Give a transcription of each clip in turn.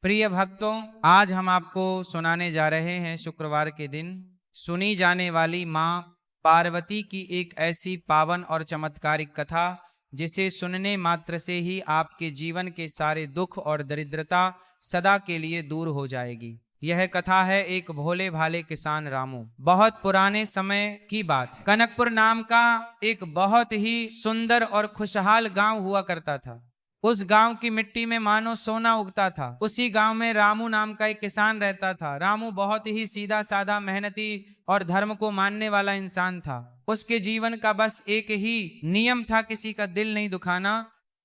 प्रिय भक्तों, आज हम आपको सुनाने जा रहे हैं शुक्रवार के दिन सुनी जाने वाली मां पार्वती की एक ऐसी पावन और चमत्कारिक कथा जिसे सुनने मात्र से ही आपके जीवन के सारे दुख और दरिद्रता सदा के लिए दूर हो जाएगी। यह कथा है एक भोले भाले किसान रामू। बहुत पुराने समय की बात है। कनकपुर नाम का एक बहुत ही सुंदर और खुशहाल गांव हुआ करता था। उस गांव की मिट्टी में मानो सोना उगता था। उसी गांव में रामू नाम का एक किसान रहता था। रामू बहुत ही सीधा साधा, मेहनती और धर्म को मानने वाला इंसान था। उसके जीवन का बस एक ही नियम था, किसी का दिल नहीं दुखाना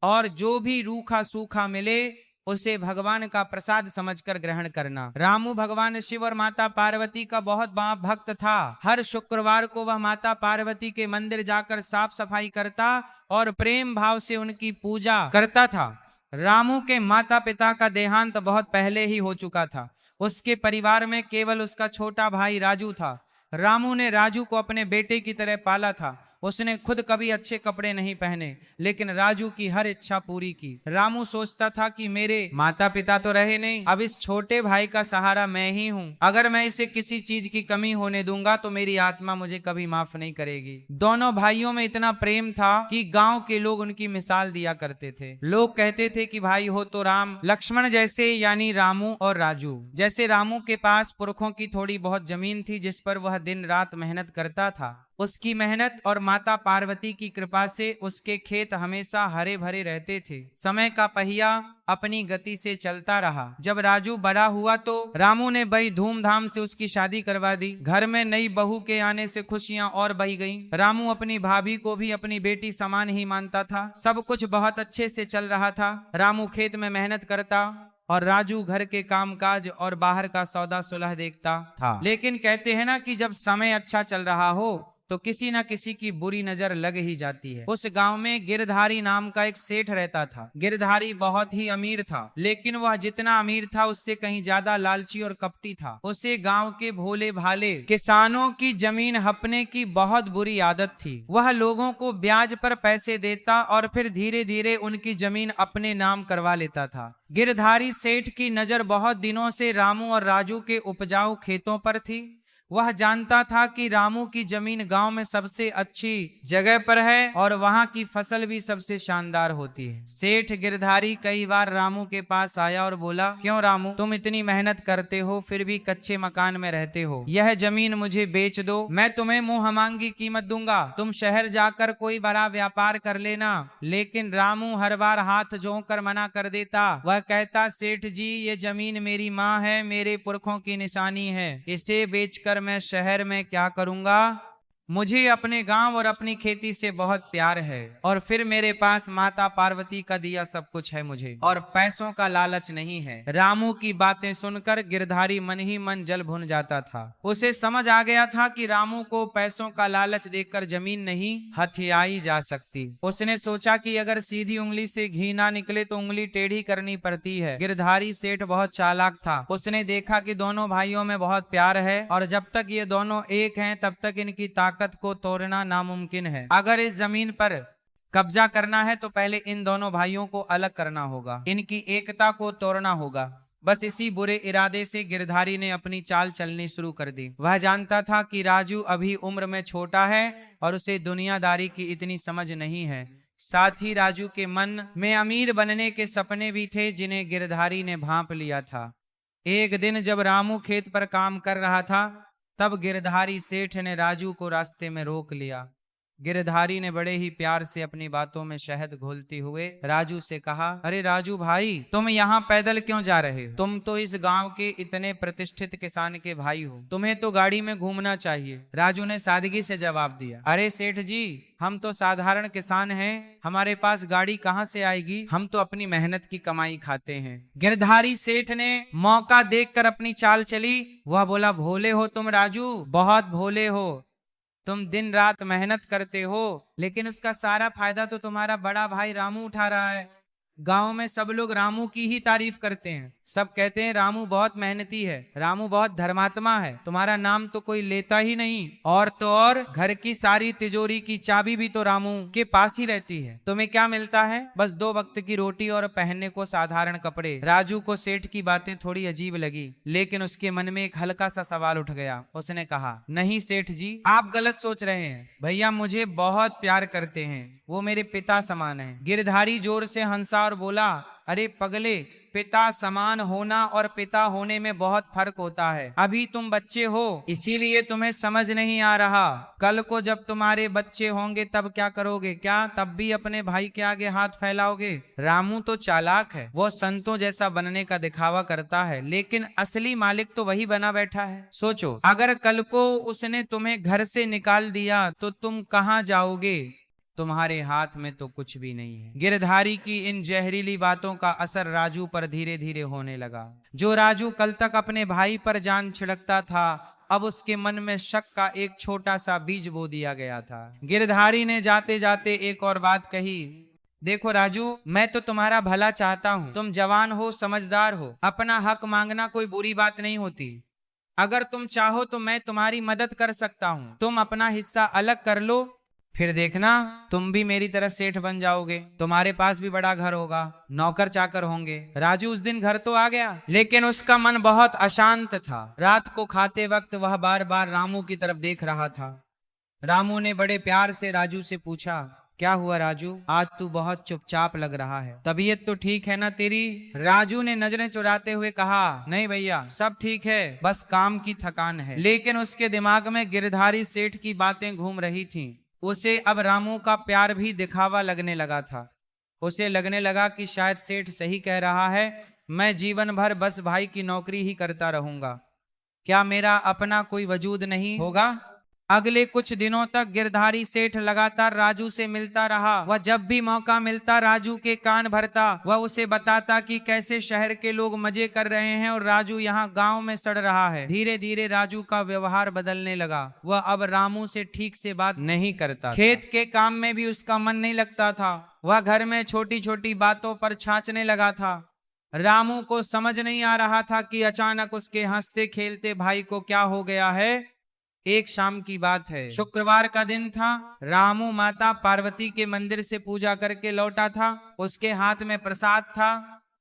और जो भी रूखा सूखा मिले उसे भगवान का प्रसाद समझकर ग्रहण करना। रामू भगवान शिव और माता पार्वती का बहुत बड़ा भक्त था। हर शुक्रवार को वह माता पार्वती के मंदिर जाकर साफ सफाई करता और प्रेम भाव से उनकी पूजा करता था। रामू के माता पिता का देहांत बहुत पहले ही हो चुका था। उसके परिवार में केवल उसका छोटा भाई राजू था। रामू ने राजू को अपने बेटे की तरह पाला था। उसने खुद कभी अच्छे कपड़े नहीं पहने, लेकिन राजू की हर इच्छा पूरी की। रामू सोचता था कि मेरे माता पिता तो रहे नहीं, अब इस छोटे भाई का सहारा मैं ही हूँ। अगर मैं इसे किसी चीज की कमी होने दूंगा तो मेरी आत्मा मुझे कभी माफ नहीं करेगी। दोनों भाइयों में इतना प्रेम था कि गांव के लोग उनकी मिसाल दिया करते थे। लोग कहते थे कि भाई हो तो राम लक्ष्मण जैसे, यानी रामू और राजू। जैसे रामू के पास पुरखों की थोड़ी बहुत जमीन थी जिस पर वह दिन रात मेहनत करता था। उसकी मेहनत और माता पार्वती की कृपा से उसके खेत हमेशा हरे भरे रहते थे। समय का पहिया अपनी गति से चलता रहा। जब राजू बड़ा हुआ तो रामू ने बड़ी धूमधाम से उसकी शादी करवा दी। घर में नई बहू के आने से खुशियां और बढ़ गईं। रामू अपनी भाभी को भी अपनी बेटी समान ही मानता था। सब कुछ बहुत अच्छे से चल रहा था। रामू खेत में मेहनत करता और राजू घर के कामकाज और बाहर का सौदा सुलह देखता था। लेकिन कहते हैं ना कि जब समय अच्छा चल रहा हो तो किसी ना किसी की बुरी नजर लग ही जाती है। उस गांव में गिरधारी नाम का एक सेठ रहता था। गिरधारी बहुत ही अमीर था, लेकिन वह जितना अमीर था उससे कहीं ज्यादा लालची और कपटी था। उसे गांव के भोले भाले किसानों की जमीन हपने की बहुत बुरी आदत थी। वह लोगों को ब्याज पर पैसे देता और फिर धीरे धीरे उनकी जमीन अपने नाम करवा लेता था। गिरधारी सेठ की नजर बहुत दिनों से रामू और राजू के उपजाऊ खेतों पर थी। वह जानता था कि रामू की जमीन गांव में सबसे अच्छी जगह पर है और वहां की फसल भी सबसे शानदार होती है। सेठ गिरधारी कई बार रामू के पास आया और बोला, क्यों रामू, तुम इतनी मेहनत करते हो फिर भी कच्चे मकान में रहते हो। यह जमीन मुझे बेच दो, मैं तुम्हें मुंह मांगी कीमत दूंगा। तुम शहर जाकर कोई बड़ा व्यापार कर लेना। लेकिन रामू हर बार हाथ जोड़कर मना कर देता। वह कहता, सेठ जी ये जमीन मेरी माँ है, मेरे पुरखों की निशानी है। इसे बेचकर मैं शहर में क्या करूंगा? मुझे अपने गांव और अपनी खेती से बहुत प्यार है और फिर मेरे पास माता पार्वती का दिया सब कुछ है मुझे, और पैसों का लालच नहीं है। रामू की बातें सुनकर गिरधारी मन ही मन जल भुन जाता था। उसे समझ आ गया था कि रामू को पैसों का लालच देखकर जमीन नहीं हथियाई जा सकती। उसने सोचा कि अगर सीधी उंगली से घी ना निकले तो उंगली टेढ़ी करनी पड़ती है। गिरधारी सेठ बहुत चालाक था। उसने देखा कि दोनों भाइयों में बहुत प्यार है और जब तक ये दोनों एक हैं तब तक इनकी ताकत को तोड़ना नामुमकिन है। अगर इस जमीन पर कब्जा करना है तो पहले इन दोनों भाइयों को अलग करना होगा, इनकी एकता को तोड़ना होगा। बस इसी बुरे इरादे से गिरधारी ने अपनी चाल चलनी शुरू कर दी। वह जानता था कि राजू अभी उम्र में छोटा है और उसे दुनियादारी की इतनी समझ नहीं है। साथ ही राजू के मन में अमीर बनने के सपने भी थे जिन्हें गिरधारी ने भांप लिया था। एक दिन जब रामू खेत पर काम कर रहा था तब गिरधारी सेठ ने राजू को रास्ते में रोक लिया। गिरधारी ने बड़े ही प्यार से अपनी बातों में शहद घोलते हुए राजू से कहा, अरे राजू भाई, तुम यहाँ पैदल क्यों जा रहे हो? तुम तो इस गांव के इतने प्रतिष्ठित किसान के भाई हो, तुम्हें तो गाड़ी में घूमना चाहिए। राजू ने सादगी से जवाब दिया, अरे सेठ जी, हम तो साधारण किसान हैं, हमारे पास गाड़ी कहाँ से आएगी? हम तो अपनी मेहनत की कमाई खाते हैं। गिरधारी सेठ ने मौका देखकर अपनी चाल चली। वह बोला, भोले हो तुम राजू, बहुत भोले हो। तुम दिन रात मेहनत करते हो लेकिन उसका सारा फायदा तो तुम्हारा बड़ा भाई रामू उठा रहा है। गांव में सब लोग रामू की ही तारीफ करते हैं। सब कहते हैं रामू बहुत मेहनती है, रामू बहुत धर्मात्मा है, तुम्हारा नाम तो कोई लेता ही नहीं। और तो और घर की सारी तिजोरी की चाबी भी तो रामू के पास ही रहती है। तुम्हें क्या मिलता है? बस 2 वक्त की रोटी और पहनने को साधारण कपड़े। राजू को सेठ की बातें थोड़ी अजीब लगी, लेकिन उसके मन में एक हल्का सा सवाल उठ गया। उसने कहा, नहीं सेठ जी, आप गलत सोच रहे हैं। भैया मुझे बहुत प्यार करते हैं, वो मेरे पिता समान है। गिरधारी जोर से हंसा और बोला, अरे पगले, पिता समान होना और पिता होने में बहुत फर्क होता है। अभी तुम बच्चे हो, इसीलिए तुम्हें समझ नहीं आ रहा। कल को जब तुम्हारे बच्चे होंगे तब क्या करोगे? क्या तब भी अपने भाई के आगे हाथ फैलाओगे? रामू तो चालाक है, वो संतों जैसा बनने का दिखावा करता है, लेकिन असली मालिक तो वही बना बैठा है। सोचो, अगर कल को उसने तुम्हें घर से निकाल दिया तो तुम कहाँ जाओगे? तुम्हारे हाथ में तो कुछ भी नहीं है। गिरधारी की इन जहरीली बातों का असर राजू पर धीरे धीरे होने लगा। जो राजू कल तक अपने भाई पर जान छिड़कता था, अब उसके मन में शक का एक छोटा सा बीज बो दिया गया था। गिरधारी ने जाते जाते एक और बात कही, देखो राजू, मैं तो तुम्हारा भला चाहता हूँ। तुम जवान हो, समझदार हो, अपना हक मांगना कोई बुरी बात नहीं होती। अगर तुम चाहो तो मैं तुम्हारी मदद कर सकता हूँ। तुम अपना हिस्सा अलग कर लो, फिर देखना तुम भी मेरी तरह सेठ बन जाओगे। तुम्हारे पास भी बड़ा घर होगा, नौकर चाकर होंगे। राजू उस दिन घर तो आ गया, लेकिन उसका मन बहुत अशांत था। रात को खाते वक्त वह बार बार रामू की तरफ देख रहा था। रामू ने बड़े प्यार से राजू से पूछा, क्या हुआ राजू, आज तू बहुत चुपचाप लग रहा है, तबीयत तो ठीक है ना तेरी? राजू ने नजरें चुराते हुए कहा, नहीं भैया, सब ठीक है, बस काम की थकान है। लेकिन उसके दिमाग में गिरधारी सेठ की बातें घूम रही थीं। उसे अब रामू का प्यार भी दिखावा लगने लगा था। उसे लगने लगा कि शायद सेठ सही कह रहा है, मैं जीवन भर बस भाई की नौकरी ही करता रहूंगा। क्या मेरा अपना कोई वजूद नहीं होगा? अगले कुछ दिनों तक गिरधारी सेठ लगातार राजू से मिलता रहा। वह जब भी मौका मिलता राजू के कान भरता। वह उसे बताता कि कैसे शहर के लोग मजे कर रहे हैं और राजू यहाँ गांव में सड़ रहा है। धीरे धीरे राजू का व्यवहार बदलने लगा। वह अब रामू से ठीक से बात नहीं करता। खेत के काम में भी उसका मन नहीं लगता था। वह घर में छोटी छोटी बातों पर छाछने लगा था। रामू को समझ नहीं आ रहा था कि अचानक उसके हंसते खेलते भाई को क्या हो गया है। एक शाम की बात है, शुक्रवार का दिन था। रामू माता पार्वती के मंदिर से पूजा करके लौटा था। उसके हाथ में प्रसाद था।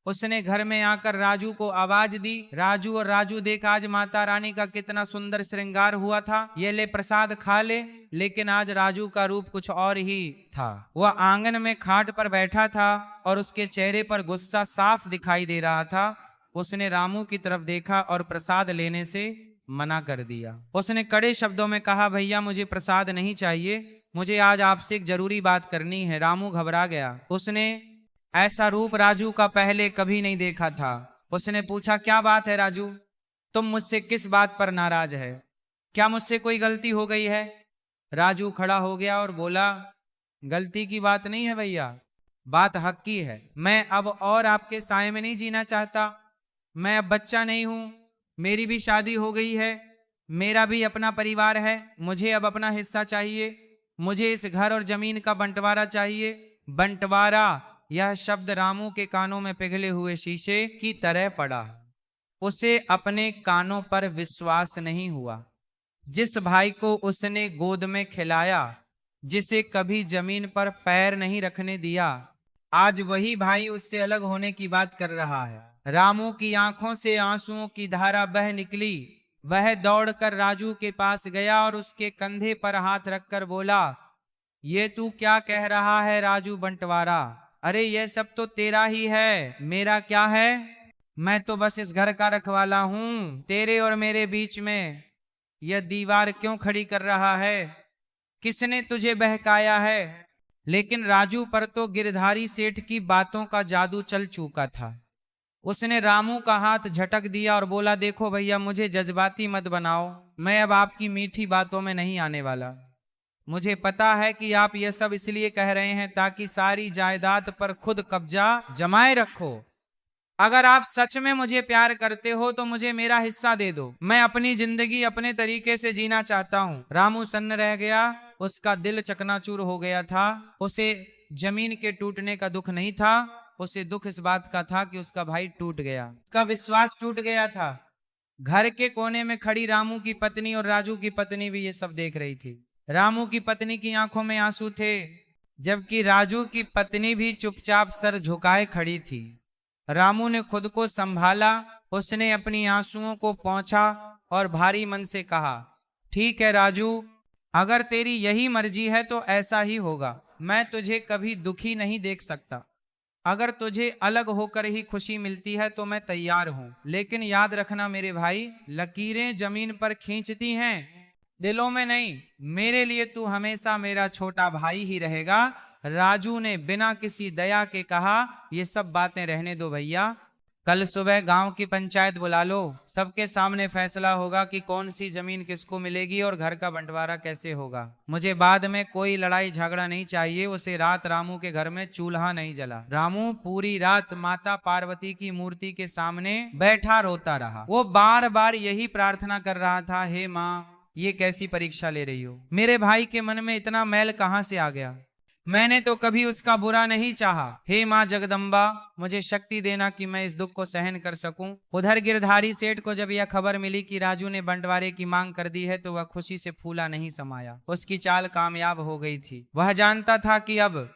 उसने घर में आकर राजू को आवाज दी। राजू और राजू देखा आज माता रानी का कितना सुंदर श्रृंगार हुआ था, ये ले प्रसाद खा ले। लेकिन आज राजू का रूप कुछ और ही था। वह आंगन में खाट पर बैठा था और उसके चेहरे पर गुस्सा साफ दिखाई दे रहा था। उसने रामू की तरफ देखा और प्रसाद लेने से मना कर दिया। उसने कड़े शब्दों में कहा, भैया मुझे प्रसाद नहीं चाहिए, मुझे आज आपसे एक जरूरी बात करनी है। रामू घबरा गया। उसने ऐसा रूप राजू का पहले कभी नहीं देखा था। उसने पूछा, क्या बात है राजू, तुम मुझसे किस बात पर नाराज है? क्या मुझसे कोई गलती हो गई है? राजू खड़ा हो गया और बोला, गलती की बात नहीं है भैया, बात हक की है। मैं अब और आपके साए में नहीं जीना चाहता। मैं अब बच्चा नहीं हूं, मेरी भी शादी हो गई है, मेरा भी अपना परिवार है। मुझे अब अपना हिस्सा चाहिए। मुझे इस घर और जमीन का बंटवारा चाहिए। बंटवारा, यह शब्द रामू के कानों में पिघले हुए शीशे की तरह पड़ा। उसे अपने कानों पर विश्वास नहीं हुआ। जिस भाई को उसने गोद में खिलाया, जिसे कभी जमीन पर पैर नहीं रखने दिया, आज वही भाई उससे अलग होने की बात कर रहा है। रामू की आंखों से आंसुओं की धारा बह निकली। वह दौड़कर राजू के पास गया और उसके कंधे पर हाथ रखकर बोला, ये तू क्या कह रहा है राजू बंटवारा? अरे ये सब तो तेरा ही है, मेरा क्या है? मैं तो बस इस घर का रखवाला हूं। तेरे और मेरे बीच में यह दीवार क्यों खड़ी कर रहा है? किसने तुझे बहकाया है? लेकिन राजू पर तो गिरधारी सेठ की बातों का जादू चल चुका था। उसने रामू का हाथ झटक दिया और बोला, देखो भैया, मुझे जज्बाती मत बनाओ। मैं अब आपकी मीठी बातों में नहीं आने वाला। मुझे पता है कि आप यह सब इसलिए कह रहे हैं ताकि सारी जायदाद पर खुद कब्जा जमाए रखो। अगर आप सच में मुझे प्यार करते हो तो मुझे मेरा हिस्सा दे दो। मैं अपनी जिंदगी अपने तरीके से जीना चाहता हूँ। रामू सन्न रह गया। उसका दिल चकनाचूर हो गया था। उसे जमीन के टूटने का दुख नहीं था, उसे दुख इस बात का था कि उसका भाई टूट गया, उसका विश्वास टूट गया था। घर के कोने में खड़ी रामू की पत्नी और राजू की पत्नी भी ये सब देख रही थी। रामू की पत्नी की आंखों में आंसू थे, जबकि राजू की पत्नी भी चुपचाप सर झुकाए खड़ी थी। रामू ने खुद को संभाला, उसने अपनी आंसुओं को पोंछा और भारी मन से कहा, ठीक है राजू, अगर तेरी यही मर्जी है तो ऐसा ही होगा। मैं तुझे कभी दुखी नहीं देख सकता। अगर तुझे अलग होकर ही खुशी मिलती है तो मैं तैयार हूं, लेकिन याद रखना मेरे भाई, लकीरें जमीन पर खींचती हैं, दिलों में नहीं। मेरे लिए तू हमेशा मेरा छोटा भाई ही रहेगा। राजू ने बिना किसी दया के कहा, ये सब बातें रहने दो भैया, कल सुबह गांव की पंचायत बुला लो, सबके सामने फैसला होगा कि कौन सी जमीन किसको मिलेगी और घर का बंटवारा कैसे होगा। मुझे बाद में कोई लड़ाई झगड़ा नहीं चाहिए। उसे रात रामू के घर में चूल्हा नहीं जला। रामू पूरी रात माता पार्वती की मूर्ति के सामने बैठा रोता रहा। वो बार बार यही प्रार्थना कर रहा था, हे माँ, ये कैसी परीक्षा ले रही हो? मेरे भाई के मन में इतना मैल कहां से आ गया? मैंने तो कभी उसका बुरा नहीं चाहा। हे माँ जगदम्बा, मुझे शक्ति देना कि मैं इस दुख को सहन कर सकूं। उधर गिरधारी सेठ को जब यह खबर मिली कि राजू ने बंटवारे की मांग कर दी है तो वह खुशी से फूला नहीं समाया। उसकी चाल कामयाब हो गई थी। वह जानता था कि अब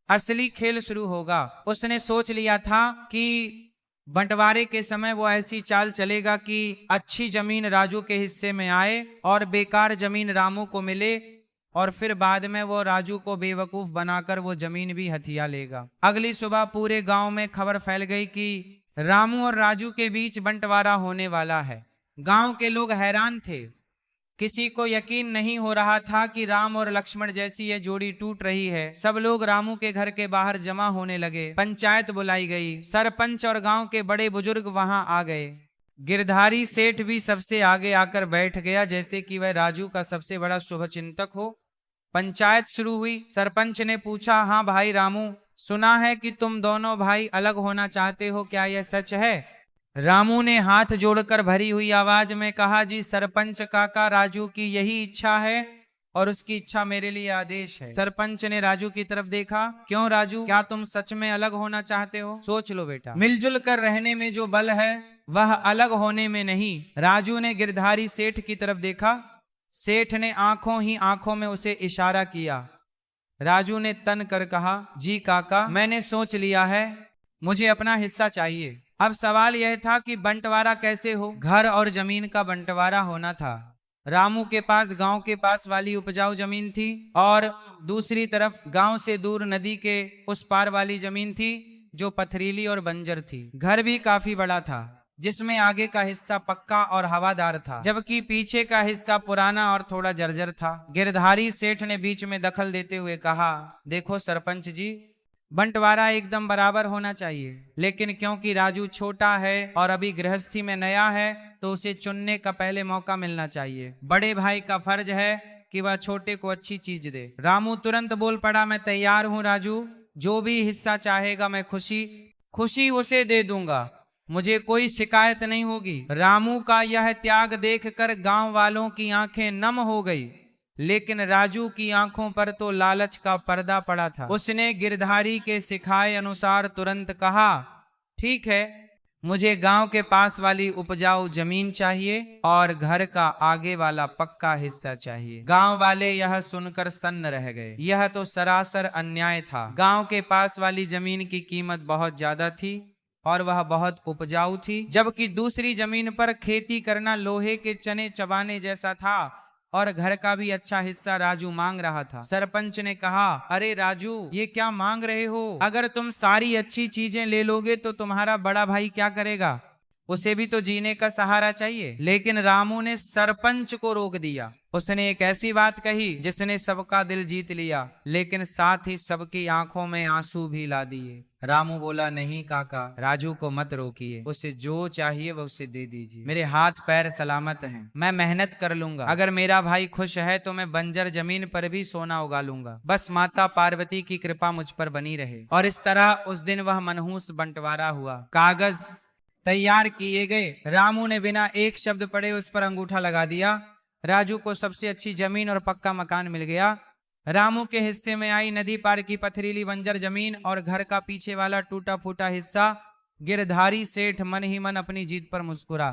असली खेल शुरू होगा। उसने सोच लिया था कि बंटवारे के समय वो ऐसी चाल चलेगा कि अच्छी जमीन राजू के हिस्से में आए और बेकार जमीन रामू को मिले, और फिर बाद में वो राजू को बेवकूफ बनाकर वो जमीन भी हथिया लेगा। अगली सुबह पूरे गांव में खबर फैल गई कि रामू और राजू के बीच बंटवारा होने वाला है। गांव के लोग हैरान थे। किसी को यकीन नहीं हो रहा था कि राम और लक्ष्मण जैसी ये जोड़ी टूट रही है। सब लोग रामू के घर के बाहर जमा होने लगे। पंचायत बुलाई गई। सरपंच और गांव के बड़े बुजुर्ग वहां आ गए। गिरधारी सेठ भी सबसे आगे आकर बैठ गया, जैसे कि वह राजू का सबसे बड़ा शुभचिंतक हो। पंचायत शुरू हुई। सरपंच ने पूछा, हाँ भाई रामू, सुना है कि तुम दोनों भाई अलग होना चाहते हो, क्या यह सच है? रामू ने हाथ जोड़कर भरी हुई आवाज में कहा, जी सरपंच काका, राजू की यही इच्छा है और उसकी इच्छा मेरे लिए आदेश है। सरपंच ने राजू की तरफ देखा, क्यों राजू, क्या तुम सच में अलग होना चाहते हो? सोच लो बेटा, मिलजुल कर रहने में जो बल है वह अलग होने में नहीं। राजू ने गिरधारी सेठ की तरफ देखा। सेठ ने आंखों ही आंखों में उसे इशारा किया। राजू ने तन कर कहा, जी काका, मैंने सोच लिया है, मुझे अपना हिस्सा चाहिए। अब सवाल यह था कि बंटवारा कैसे हो। घर और जमीन का बंटवारा होना था। रामू के पास गांव के पास वाली उपजाऊ जमीन थी और दूसरी तरफ गांव से दूर नदी के उस पार वाली जमीन थी जो पथरीली और बंजर थी। घर भी काफी बड़ा था, जिसमें आगे का हिस्सा पक्का और हवादार था, जबकि पीछे का हिस्सा पुराना और थोड़ा जर्जर था। गिरधारी सेठ ने बीच में दखल देते हुए कहा, देखो सरपंच जी, बंटवारा एकदम बराबर होना चाहिए, लेकिन क्योंकि राजू छोटा है और अभी गृहस्थी में नया है तो उसे चुनने का पहले मौका मिलना चाहिए। बड़े भाई का फर्ज है कि वह छोटे को अच्छी चीज दे। रामू तुरंत बोल पड़ा, मैं तैयार हूं राजू, जो भी हिस्सा चाहेगा मैं खुशी उसे दे दूंगा, मुझे कोई शिकायत नहीं होगी। रामू का यह त्याग देखकर गांव वालों की आंखें नम हो गई, लेकिन राजू की आंखों पर तो लालच का पर्दा पड़ा था। उसने गिरधारी के सिखाए अनुसार तुरंत कहा, ठीक है, मुझे गांव के पास वाली उपजाऊ जमीन चाहिए और घर का आगे वाला पक्का हिस्सा चाहिए। गांव वाले यह सुनकर सन्न रह गए। यह तो सरासर अन्याय था। गांव के पास वाली जमीन की कीमत बहुत ज्यादा थी और वह बहुत उपजाऊ थी, जबकि दूसरी जमीन पर खेती करना लोहे के चने चबाने जैसा था और घर का भी अच्छा हिस्सा राजू मांग रहा था। सरपंच ने कहा, अरे राजू, ये क्या मांग रहे हो? अगर तुम सारी अच्छी चीजें ले लोगे तो तुम्हारा बड़ा भाई क्या करेगा? उसे भी तो जीने का सहारा चाहिए। लेकिन रामू ने सरपंच को रोक दिया। उसने एक ऐसी बात कही जिसने सबका दिल जीत लिया, लेकिन साथ ही सबकी आंखों में आंसू भी ला दिए। रामू बोला, नहीं काका, राजू को मत रोकिए, उसे जो चाहिए वो उसे दे दीजिए। मेरे हाथ पैर सलामत हैं, मैं मेहनत कर लूंगा। अगर मेरा भाई खुश है तो मैं बंजर जमीन पर भी सोना उगा लूंगा, बस माता पार्वती की कृपा मुझ पर बनी रहे। और इस तरह उस दिन वह मनहूस बंटवारा हुआ। कागज तैयार किए गए। रामू ने बिना एक शब्द पढ़े उस पर अंगूठा लगा दिया। राजू को सबसे अच्छी जमीन और पक्का मकान मिल गया। रामू के हिस्से में आई नदी पार की पथरीली बंजर जमीन और घर का पीछे वाला टूटा फूटा हिस्सा। गिरधारी सेठ मन ही मन अपनी जीत पर मुस्कुरा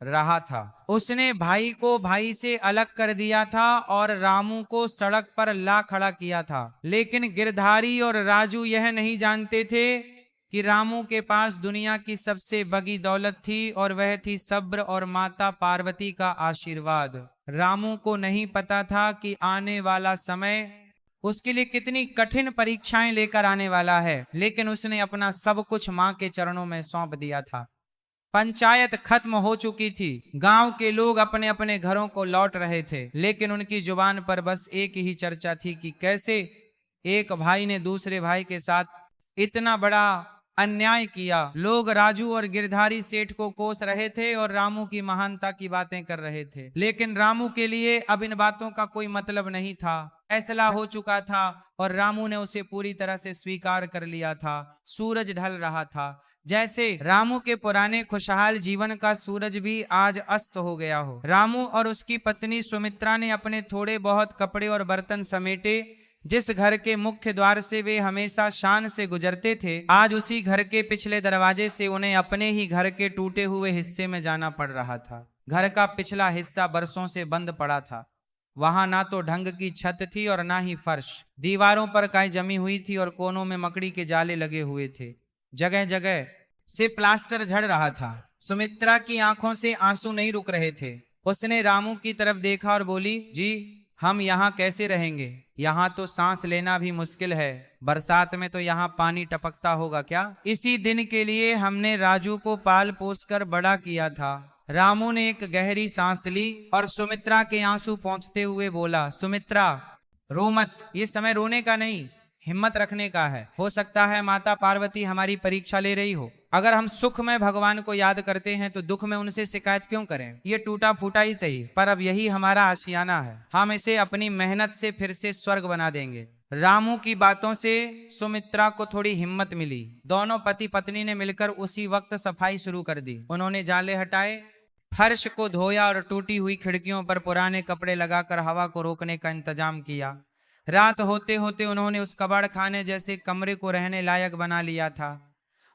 रहा था। उसने भाई को भाई से अलग कर दिया था और रामू को सड़क पर ला खड़ा किया था, लेकिन गिरधारी और राजू यह नहीं जानते थे कि रामू के पास दुनिया की सबसे बड़ी दौलत थी और वह थी सब्र और माता पार्वती का आशीर्वाद। रामू को नहीं पता था कि आने वाला समय उसके लिए कितनी कठिन परीक्षाएं लेकर आने वाला है, लेकिन उसने अपना सब कुछ मां के चरणों में सौंप दिया था। पंचायत खत्म हो चुकी थी। गांव के लोग अपने अपने घरों को लौट रहे थे, लेकिन उनकी जुबान पर बस एक ही चर्चा थी कि कैसे एक भाई ने दूसरे भाई के साथ इतना बड़ा अन्याय किया। लोग राजू और गिरधारी सेठ को कोस रहे थे और रामू की महानता की बातें कर रहे थे, लेकिन रामू के लिए अब इन बातों का कोई मतलब नहीं था। फैसला हो चुका था और रामू ने उसे पूरी तरह से स्वीकार कर लिया था। सूरज ढल रहा था। जैसे रामू के पुराने खुशहाल जीवन का सूरज भी आज अस्त हो गया हो। रामू और उसकी पत्नी सुमित्रा ने अपने थोड़े बहुत कपड़े और बर्तन समेटे। जिस घर के मुख्य द्वार से वे हमेशा शान से गुजरते थे, आज उसी घर के पिछले दरवाजे से उन्हें अपने ही घर के टूटे हुए हिस्से में जाना पड़ रहा था। घर का पिछला हिस्सा बरसों से बंद पड़ा था। वहां ना तो ढंग की छत थी और ना ही फर्श। दीवारों पर काई जमी हुई थी और कोनों में मकड़ी के जाले लगे हुए थे। जगह जगह से प्लास्टर झड़ रहा था। सुमित्रा की आंखों से आंसू नहीं रुक रहे थे। उसने रामू की तरफ देखा और बोली, जी हम यहाँ कैसे रहेंगे? यहाँ तो सांस लेना भी मुश्किल है। बरसात में तो यहाँ पानी टपकता होगा क्या? इसी दिन के लिए हमने राजू को पाल पोस कर बड़ा किया था। रामू ने एक गहरी सांस ली और सुमित्रा के आंसू पोंछते हुए बोला, सुमित्रा रो मत, ये समय रोने का नहीं, हिम्मत रखने का है। हो सकता है माता पार्वती हमारी परीक्षा ले रही हो। अगर हम सुख में भगवान को याद करते हैं तो दुख में उनसे शिकायत क्यों करें? ये टूटा फूटा ही सही, पर अब यही हमारा आशियाना है। हम इसे अपनी मेहनत से फिर से स्वर्ग बना देंगे। रामू की बातों से सुमित्रा को थोड़ी हिम्मत मिली। दोनों पति पत्नी ने मिलकर उसी वक्त सफाई शुरू कर दी। उन्होंने जाले हटाए, फर्श को धोया और टूटी हुई खिड़कियों पर पुराने कपड़े लगाकर हवा को रोकने का इंतजाम किया। रात होते होते उन्होंने उस कबाड़ खाने जैसे कमरे को रहने लायक बना लिया था।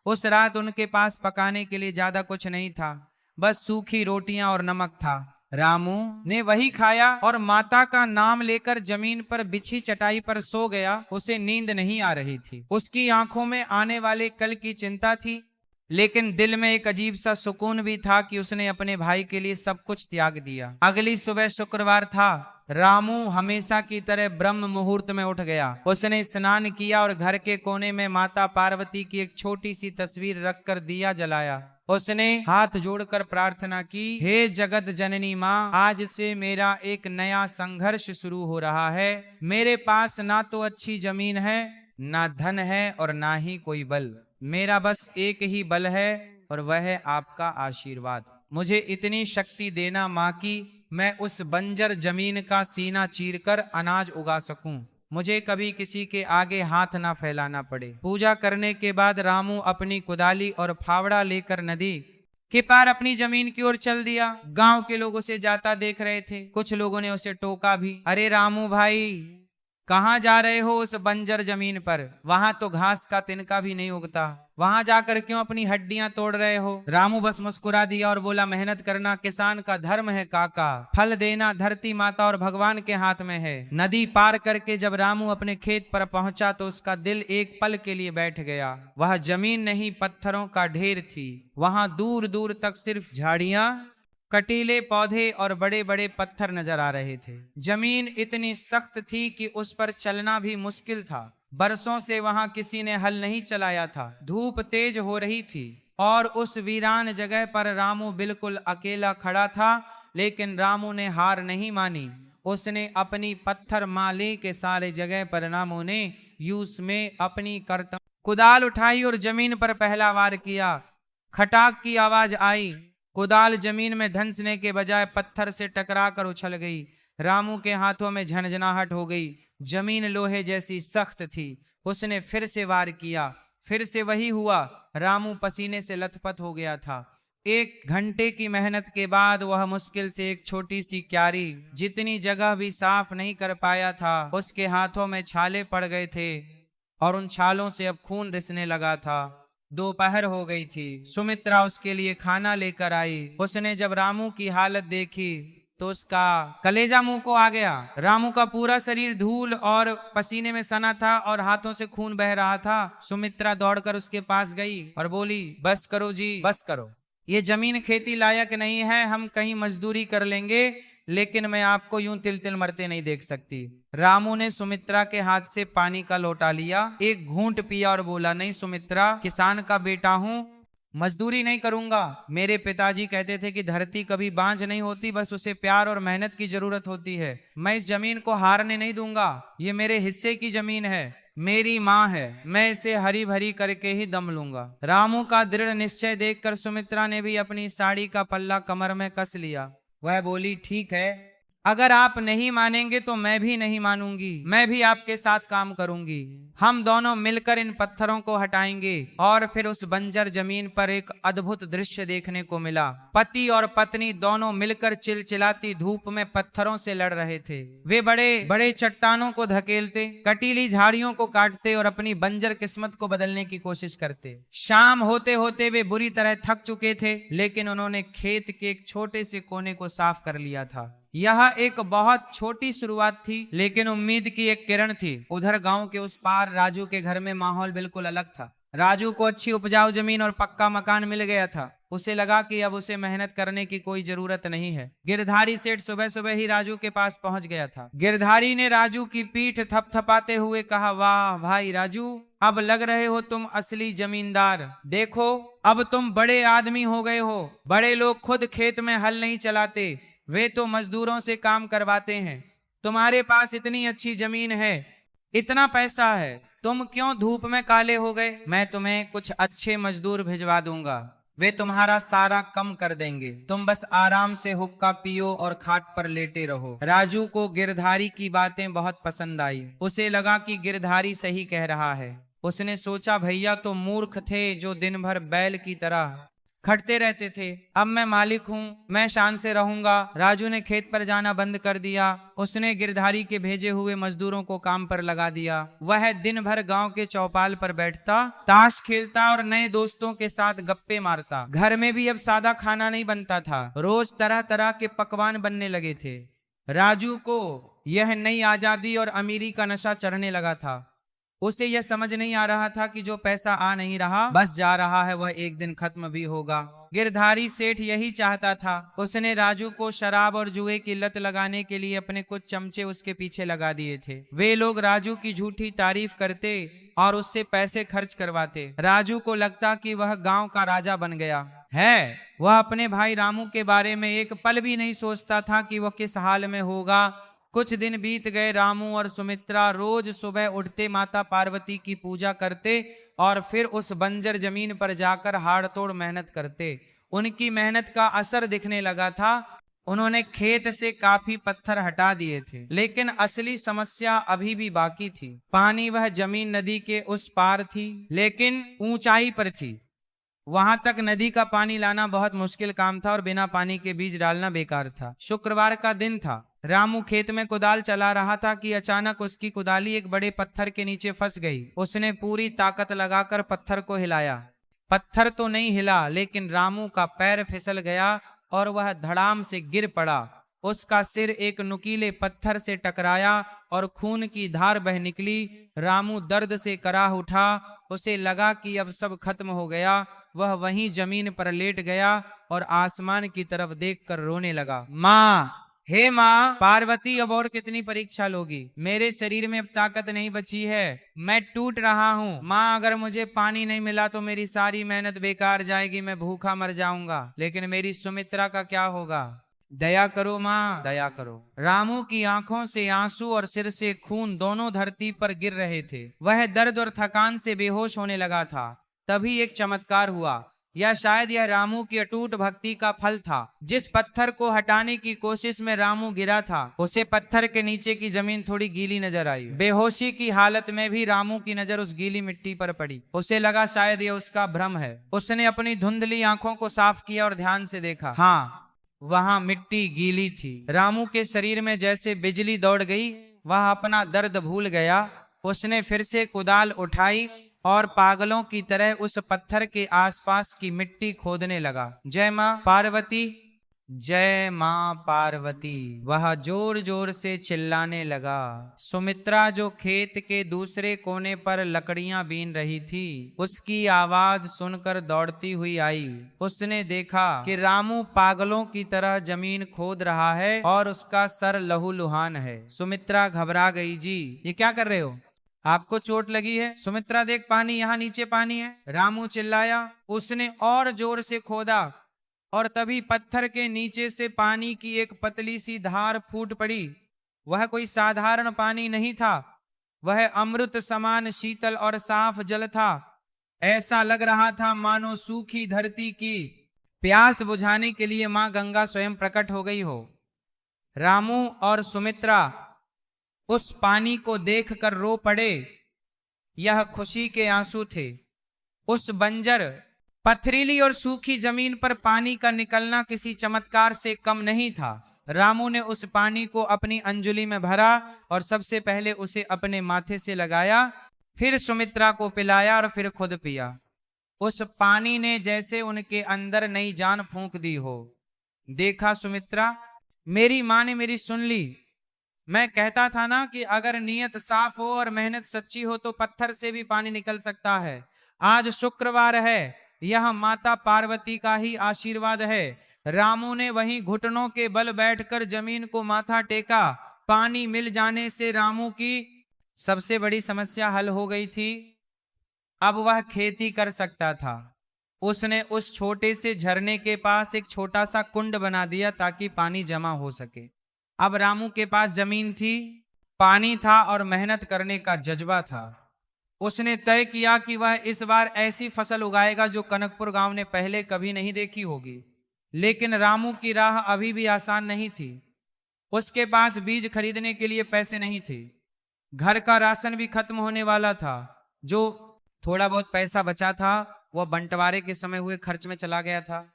उस रात उनके पास पकाने के लिए ज्यादा कुछ नहीं था, बस सूखी रोटियां और नमक था। रामू ने वही खाया और माता का नाम लेकर जमीन पर बिछी चटाई पर सो गया। उसे नींद नहीं आ रही थी। उसकी आंखों में आने वाले कल की चिंता थी, लेकिन दिल में एक अजीब सा सुकून भी था कि उसने अपने भाई के लिए सब कुछ त्याग दिया। अगली सुबह शुक्रवार था। रामू हमेशा की तरह ब्रह्म मुहूर्त में उठ गया। उसने स्नान किया और घर के कोने में माता पार्वती की एक छोटी सी तस्वीर रखकर दिया जलाया। उसने हाथ जोड़कर प्रार्थना की, हे जगत जननी माँ, आज से मेरा एक नया संघर्ष शुरू हो रहा है। मेरे पास ना तो अच्छी जमीन है, ना धन है और ना ही कोई बल। मेरा बस एक ही बल है और वह है आपका आशीर्वाद। मुझे इतनी शक्ति देना माँ की मैं उस बंजर जमीन का सीना चीरकर अनाज उगा सकूं। मुझे कभी किसी के आगे हाथ ना फैलाना पड़े। पूजा करने के बाद रामू अपनी कुदाली और फावड़ा लेकर नदी के पार अपनी जमीन की ओर चल दिया। गांव के लोग उसे जाता देख रहे थे। कुछ लोगों ने उसे टोका भी, अरे रामू भाई कहाँ जा रहे हो उस बंजर जमीन पर? वहां तो घास का तिनका भी नहीं उगता, वहां जाकर क्यों अपनी हड्डियां तोड़ रहे हो? रामू बस मुस्कुरा दिया और बोला, मेहनत करना किसान का धर्म है काका, फल देना धरती माता और भगवान के हाथ में है। नदी पार करके जब रामू अपने खेत पर पहुंचा तो उसका दिल एक पल के लिए बैठ गया। वह जमीन नहीं पत्थरों का ढेर थी। वहां दूर दूर तक सिर्फ झाड़ियां, कटीले पौधे और बड़े बड़े पत्थर नजर आ रहे थे। जमीन इतनी सख्त थी कि उस पर चलना भी मुश्किल था। बरसों से वहां किसी ने हल नहीं चलाया था। धूप तेज हो रही थी और उस वीरान जगह पर रामू बिल्कुल अकेला खड़ा था, लेकिन रामू ने हार नहीं मानी। उसने अपनी पत्थर माली के सारे जगह पर रामू ने यूस में अपनी करतम कुदाल उठाई और जमीन पर पहला वार किया। खटाक की आवाज आई। कुदाल जमीन में धंसने के बजाय पत्थर से टकराकर उछल गई। रामू के हाथों में झनझनाहट हो गई। जमीन लोहे जैसी सख्त थी। उसने फिर से वार किया। फिर से वही हुआ। रामू पसीने से लथपथ हो गया था। 1 घंटे की मेहनत के बाद वह मुश्किल से एक छोटी सी क्यारी जितनी जगह भी साफ नहीं कर पाया था, उसके हाथों में छाले पड़ गए थे और उन छालों से अब खून रिसने लगा था। दोपहर हो गई थी। सुमित्रा उसके लिए खाना लेकर आई। उसने जब रामू की हालत देखी तो उसका कलेजा मुंह को आ गया। रामू का पूरा शरीर धूल और पसीने में सना था और हाथों से खून बह रहा था। सुमित्रा दौड़कर उसके पास गई और बोली, बस करो जी, बस करो, ये जमीन खेती लायक नहीं है, हम कहीं मजदूरी कर लेंगे, लेकिन मैं आपको यूं तिल तिल मरते नहीं देख सकती। रामू ने सुमित्रा के हाथ से पानी का लोटा लिया, एक घूंट पिया और बोला, नहीं सुमित्रा, किसान का बेटा हूं, मजदूरी नहीं करूंगा। मेरे पिताजी कहते थे कि धरती कभी बांझ नहीं होती, बस उसे प्यार और मेहनत की जरूरत होती है। मैं इस जमीन को हारने नहीं दूंगा, ये मेरे हिस्से की जमीन है, मेरी माँ है, मैं इसे हरी भरी करके ही दम लूंगा। रामू का दृढ़ निश्चय देखकर सुमित्रा ने भी अपनी साड़ी का पल्ला कमर में कस लिया। वह बोली, ठीक है, अगर आप नहीं मानेंगे तो मैं भी नहीं मानूंगी, मैं भी आपके साथ काम करूंगी। हम दोनों मिलकर इन पत्थरों को हटाएंगे। और फिर उस बंजर जमीन पर एक अद्भुत दृश्य देखने को मिला। पति और पत्नी दोनों मिलकर चिलचिलाती धूप में पत्थरों से लड़ रहे थे। वे बड़े बड़े चट्टानों को धकेलते, कटीली झाड़ियों को काटते और अपनी बंजर किस्मत को बदलने की कोशिश करते। शाम होते होते वे बुरी तरह थक चुके थे, लेकिन उन्होंने खेत के एक छोटे से कोने को साफ कर लिया था। यह एक बहुत छोटी शुरुआत थी, लेकिन उम्मीद की एक किरण थी। उधर गांव के उस पार राजू के घर में माहौल बिल्कुल अलग था। राजू को अच्छी उपजाऊ जमीन और पक्का मकान मिल गया था। उसे लगा कि अब उसे मेहनत करने की कोई जरूरत नहीं है। गिरधारी सेठ सुबह सुबह ही राजू के पास पहुंच गया था। गिरधारी ने राजू की पीठ थपथपाते हुए कहा, वाह भाई राजू, अब लग रहे हो तुम असली जमींदार। देखो, अब तुम बड़े आदमी हो गए हो। बड़े लोग खुद खेत में हल नहीं चलाते, वे तो मजदूरों से काम करवाते हैं। तुम्हारे पास इतनी अच्छी जमीन है, इतना पैसा है, तुम क्यों धूप में काले हो गए? मैं तुम्हें कुछ अच्छे मजदूर भिजवा दूंगा, वे तुम्हारा सारा कम कर देंगे। तुम बस आराम से हुक्का पियो और खाट पर लेटे रहो। राजू को गिरधारी की बातें बहुत पसंद आई। उसे लगा कि गिरधारी सही कह रहा है। उसने सोचा, भैया तो मूर्ख थे जो दिन भर बैल की तरह खटते रहते थे। अब मैं मालिक हूँ, मैं शान से रहूंगा। राजू ने खेत पर जाना बंद कर दिया। उसने गिरधारी के भेजे हुए मजदूरों को काम पर लगा दिया। वह दिन भर गांव के चौपाल पर बैठता, ताश खेलता और नए दोस्तों के साथ गप्पे मारता। घर में भी अब सादा खाना नहीं बनता था, रोज तरह तरह के पकवान बनने लगे थे। राजू को यह नई आजादी और अमीरी का नशा चढ़ने लगा था। उसे यह समझ नहीं आ रहा था कि जो पैसा आ नहीं रहा, बस जा रहा है, वह एक दिन खत्म भी होगा। गिरधारी सेठ यही चाहता था। उसने राजू को शराब और जुए की लत लगाने के लिए अपने कुछ चमचे उसके पीछे लगा दिए थे। वे लोग राजू की झूठी तारीफ करते और उससे पैसे खर्च करवाते। राजू को लगता कि वह गांव का राजा बन गया है। वह अपने भाई रामू के बारे में एक पल भी नहीं सोचता था कि वह किस हाल में होगा। कुछ दिन बीत गए। रामू और सुमित्रा रोज सुबह उठते, माता पार्वती की पूजा करते और फिर उस बंजर जमीन पर जाकर हाड़ तोड़ मेहनत करते। उनकी मेहनत का असर दिखने लगा था। उन्होंने खेत से काफी पत्थर हटा दिए थे, लेकिन असली समस्या अभी भी बाकी थी। पानी, वह जमीन नदी के उस पार थी, लेकिन ऊंचाई पर थी। वहां तक नदी का पानी लाना बहुत मुश्किल काम था और बिना पानी के बीज डालना बेकार था। शुक्रवार का दिन था। रामू खेत में कुदाल चला रहा था कि अचानक उसकी कुदाली एक बड़े पत्थर के नीचे फंस गई। उसने पूरी ताकत लगाकर पत्थर को हिलाया। पत्थर तो नहीं हिला, लेकिन रामू का पैर फिसल गया और वह धड़ाम से गिर पड़ा। उसका सिर एक नुकीले पत्थर से टकराया और खून की धार बह निकली। रामू दर्द से कराह उठा। उसे लगा कि अब सब खत्म हो गया। वह वहीं जमीन पर लेट गया और आसमान की तरफ देखकर रोने लगा। माँ, हे माँ पार्वती, अब और कितनी परीक्षा लोगी? मेरे शरीर में अब ताकत नहीं बची है, मैं टूट रहा हूँ। माँ, अगर मुझे पानी नहीं मिला तो मेरी सारी मेहनत बेकार जाएगी, मैं भूखा मर जाऊंगा। लेकिन मेरी सुमित्रा का क्या होगा? दया करो माँ, दया करो। रामू की आंखों से आंसू और सिर से खून दोनों धरती पर गिर रहे थे। वह दर्द और थकान से बेहोश होने लगा था। तभी एक चमत्कार हुआ। या शायद यह रामू की अटूट भक्ति का फल था। जिस पत्थर को हटाने की कोशिश में रामू गिरा था, उसे पत्थर के नीचे की जमीन थोड़ी गीली नजर आई। बेहोशी की हालत में भी रामू की नजर उस गीली मिट्टी पर पड़ी। उसे लगा शायद यह उसका भ्रम है। उसने अपनी धुंधली आंखों को साफ किया और ध्यान से देखा। हाँ, वहां मिट्टी गीली थी। रामू के शरीर में जैसे बिजली दौड़ गई। वह अपना दर्द भूल गया। उसने फिर से कुदाल उठाई और पागलों की तरह उस पत्थर के आसपास की मिट्टी खोदने लगा। जय मां पार्वती, जय मां पार्वती, वह जोर जोर से चिल्लाने लगा। सुमित्रा जो खेत के दूसरे कोने पर लकड़ियां बीन रही थी, उसकी आवाज सुनकर दौड़ती हुई आई। उसने देखा कि रामू पागलों की तरह जमीन खोद रहा है और उसका सर लहूलुहान है। सुमित्रा घबरा गई। जी, ये क्या कर रहे हो? आपको चोट लगी है? सुमित्रा देख, पानी, यहाँ नीचे पानी है। रामू चिल्लाया। उसने और जोर से खोदा और तभी पत्थर के नीचे से पानी की एक पतली सी धार फूट पड़ी। वह कोई साधारण पानी नहीं था, वह अमृत समान शीतल और साफ जल था। ऐसा लग रहा था मानो सूखी धरती की प्यास बुझाने के लिए मां गंगा स्वयं प्रकट हो गई हो। रामू और सुमित्रा उस पानी को देखकर रो पड़े। यह खुशी के आंसू थे। उस बंजर, पथरीली और सूखी जमीन पर पानी का निकलना किसी चमत्कार से कम नहीं था। रामू ने उस पानी को अपनी अंजुली में भरा और सबसे पहले उसे अपने माथे से लगाया, फिर सुमित्रा को पिलाया और फिर खुद पिया। उस पानी ने जैसे उनके अंदर नई जान फूंक दी हो। देखा सुमित्रा, मेरी मां ने मेरी सुन ली। मैं कहता था ना कि अगर नीयत साफ हो और मेहनत सच्ची हो तो पत्थर से भी पानी निकल सकता है। आज शुक्रवार है, यह माता पार्वती का ही आशीर्वाद है। रामू ने वहीं घुटनों के बल बैठकर जमीन को माथा टेका। पानी मिल जाने से रामू की सबसे बड़ी समस्या हल हो गई थी। अब वह खेती कर सकता था। उसने उस छोटे से झरने के पास एक छोटा सा कुंड बना दिया ताकि पानी जमा हो सके। अब रामू के पास जमीन थी, पानी था और मेहनत करने का जज्बा था। उसने तय किया कि वह इस बार ऐसी फसल उगाएगा जो कनकपुर गांव ने पहले कभी नहीं देखी होगी। लेकिन रामू की राह अभी भी आसान नहीं थी। उसके पास बीज खरीदने के लिए पैसे नहीं थे। घर का राशन भी खत्म होने वाला था। जो थोड़ा बहुत पैसा बचा था वह बंटवारे के समय हुए खर्च में चला गया था।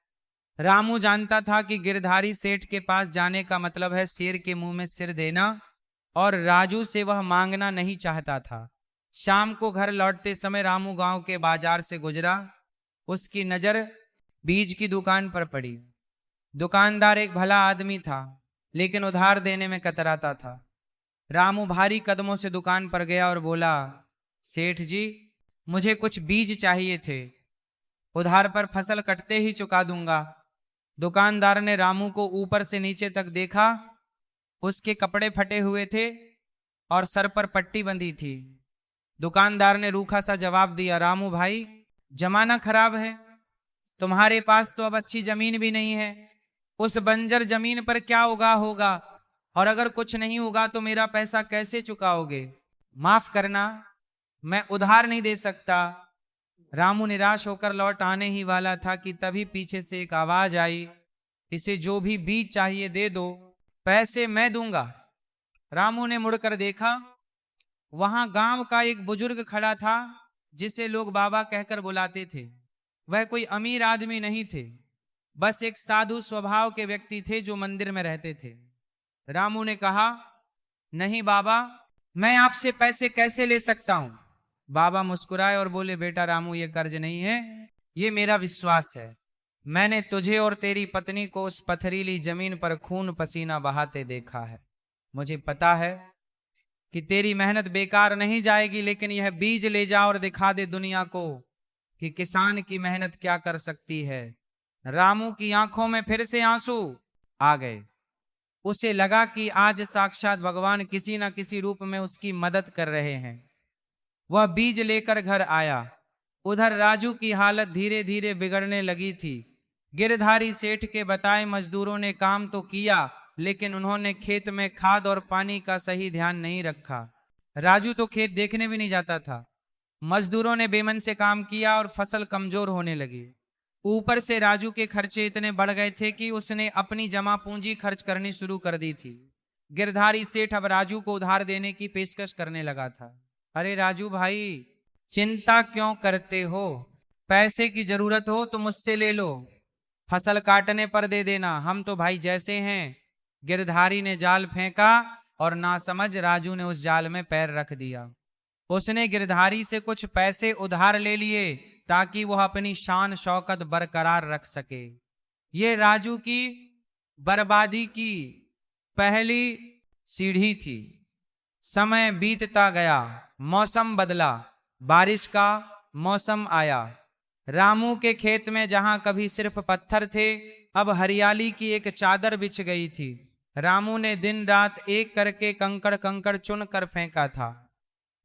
रामू जानता था कि गिरधारी सेठ के पास जाने का मतलब है शेर के मुंह में सिर देना, और राजू से वह मांगना नहीं चाहता था। शाम को घर लौटते समय रामू गांव के बाजार से गुजरा। उसकी नजर बीज की दुकान पर पड़ी। दुकानदार एक भला आदमी था, लेकिन उधार देने में कतराता था। रामू भारी कदमों से दुकान पर गया और बोला, सेठ जी, मुझे कुछ बीज चाहिए थे। उधार पर फसल कटते ही चुका दूंगा। दुकानदार ने रामू को ऊपर से नीचे तक देखा। उसके कपड़े फटे हुए थे और सर पर पट्टी बंधी थी। दुकानदार ने रूखा सा जवाब दिया, रामू भाई, जमाना खराब है, तुम्हारे पास तो अब अच्छी जमीन भी नहीं है। उस बंजर जमीन पर क्या उगा होगा, और अगर कुछ नहीं उगा तो मेरा पैसा कैसे चुकाओगे? माफ करना, मैं उधार नहीं दे सकता। रामू निराश होकर लौट आने ही वाला था कि तभी पीछे से एक आवाज आई, इसे जो भी बीज चाहिए दे दो, पैसे मैं दूंगा। रामू ने मुड़कर देखा। वहां गांव का एक बुजुर्ग खड़ा था जिसे लोग बाबा कहकर बुलाते थे। वह कोई अमीर आदमी नहीं थे, बस एक साधु स्वभाव के व्यक्ति थे जो मंदिर में रहते थे। रामू ने कहा, नहीं बाबा, मैं आपसे पैसे कैसे ले सकता हूं? बाबा मुस्कुराए और बोले, बेटा रामू, ये कर्ज नहीं है, ये मेरा विश्वास है। मैंने तुझे और तेरी पत्नी को उस पथरीली जमीन पर खून पसीना बहाते देखा है। मुझे पता है कि तेरी मेहनत बेकार नहीं जाएगी, लेकिन यह बीज ले जा और दिखा दे दुनिया को कि किसान की मेहनत क्या कर सकती है। रामू की आंखों में फिर से आंसू आ गए। उसे लगा कि आज साक्षात भगवान किसी न किसी रूप में उसकी मदद कर रहे हैं। वह बीज लेकर घर आया। उधर राजू की हालत धीरे धीरे बिगड़ने लगी थी। गिरधारी सेठ के बताए मजदूरों ने काम तो किया, लेकिन उन्होंने खेत में खाद और पानी का सही ध्यान नहीं रखा। राजू तो खेत देखने भी नहीं जाता था। मजदूरों ने बेमन से काम किया और फसल कमजोर होने लगी। ऊपर से राजू के खर्चे इतने बढ़ गए थे कि उसने अपनी जमा पूंजी खर्च करनी शुरू कर दी थी। गिरधारी सेठ अब राजू को उधार देने की पेशकश करने लगा था। अरे राजू भाई, चिंता क्यों करते हो? पैसे की जरूरत हो तो मुझसे ले लो, फसल काटने पर दे देना, हम तो भाई जैसे हैं। गिरधारी ने जाल फेंका और नासमझ राजू ने उस जाल में पैर रख दिया। उसने गिरधारी से कुछ पैसे उधार ले लिए ताकि वह अपनी शान शौकत बरकरार रख सके। ये राजू की बर्बादी की पहली सीढ़ी थी। समय बीतता गया, मौसम बदला, बारिश का मौसम आया। रामू के खेत में जहां कभी सिर्फ पत्थर थे, अब हरियाली की एक चादर बिछ गई थी। रामू ने दिन रात एक करके कंकड़ कंकड़ चुन कर फेंका था।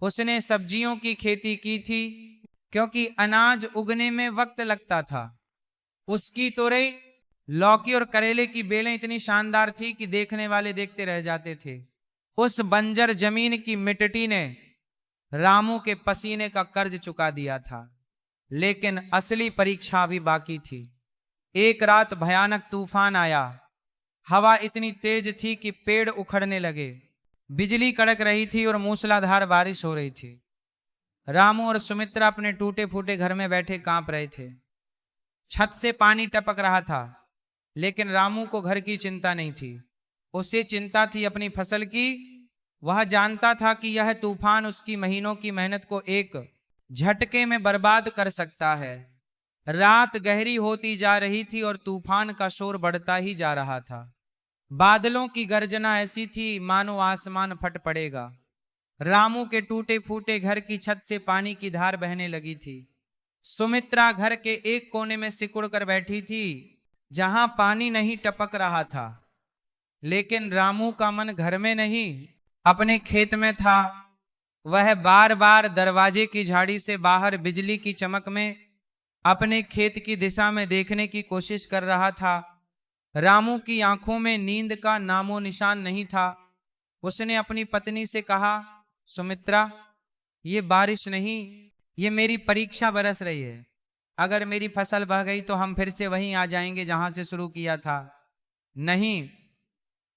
उसने सब्जियों की खेती की थी क्योंकि अनाज उगने में वक्त लगता था। उसकी तोरई, लौकी और करेले की बेलें इतनी शानदार थी कि देखने वाले देखते रह जाते थे। उस बंजर जमीन की मिट्टी ने रामू के पसीने का कर्ज चुका दिया था। लेकिन असली परीक्षा अभी बाकी थी। एक रात भयानक तूफान आया। हवा इतनी तेज थी कि पेड़ उखड़ने लगे, बिजली कड़क रही थी और मूसलाधार बारिश हो रही थी। रामू और सुमित्रा अपने टूटे फूटे घर में बैठे कांप रहे थे। छत से पानी टपक रहा था, लेकिन रामू को घर की चिंता नहीं थी। उसे चिंता थी अपनी फसल की। वह जानता था कि यह तूफान उसकी महीनों की मेहनत को एक झटके में बर्बाद कर सकता है। रात गहरी होती जा रही थी और तूफान का शोर बढ़ता ही जा रहा था। बादलों की गर्जना ऐसी थी मानो आसमान फट पड़ेगा। रामू के टूटे फूटे घर की छत से पानी की धार बहने लगी थी। सुमित्रा घर के एक कोने में सिकुड़ कर बैठी थी, जहां पानी नहीं टपक रहा था। लेकिन रामू का मन घर में नहीं, अपने खेत में था। वह बार बार दरवाजे की झाड़ी से बाहर बिजली की चमक में अपने खेत की दिशा में देखने की कोशिश कर रहा था। रामू की आंखों में नींद का नामो निशान नहीं था। उसने अपनी पत्नी से कहा, सुमित्रा, ये बारिश नहीं, ये मेरी परीक्षा बरस रही है। अगर मेरी फसल बह गई तो हम फिर से वहीं आ जाएंगे जहां से शुरू किया था। नहीं,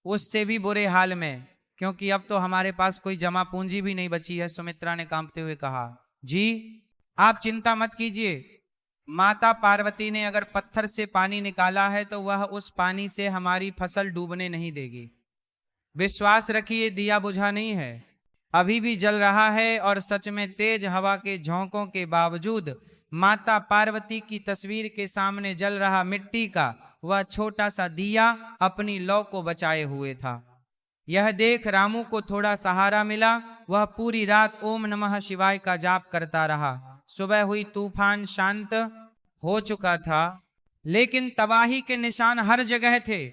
उससे भी बुरे हाल में, क्योंकि अब तो हमारे पास कोई जमा पूंजी भी नहीं बची है। सुमित्रा ने कांपते हुए कहा, जी आप चिंता मत कीजिए। माता पार्वती ने अगर पत्थर से पानी निकाला है तो वह उस पानी से हमारी फसल डूबने नहीं देगी। विश्वास रखिए, दिया बुझा नहीं है, अभी भी जल रहा है। और सच में तेज हवा के झोंकों के बावजूद माता पार्वती की तस्वीर के सामने जल रहा मिट्टी का वह छोटा सा दिया अपनी लौ को बचाए हुए था। यह देख रामू को थोड़ा सहारा मिला। वह पूरी रात ओम नमः शिवाय का जाप करता रहा। सुबह हुई, तूफान शांत हो चुका था, लेकिन तबाही के निशान हर जगह थे।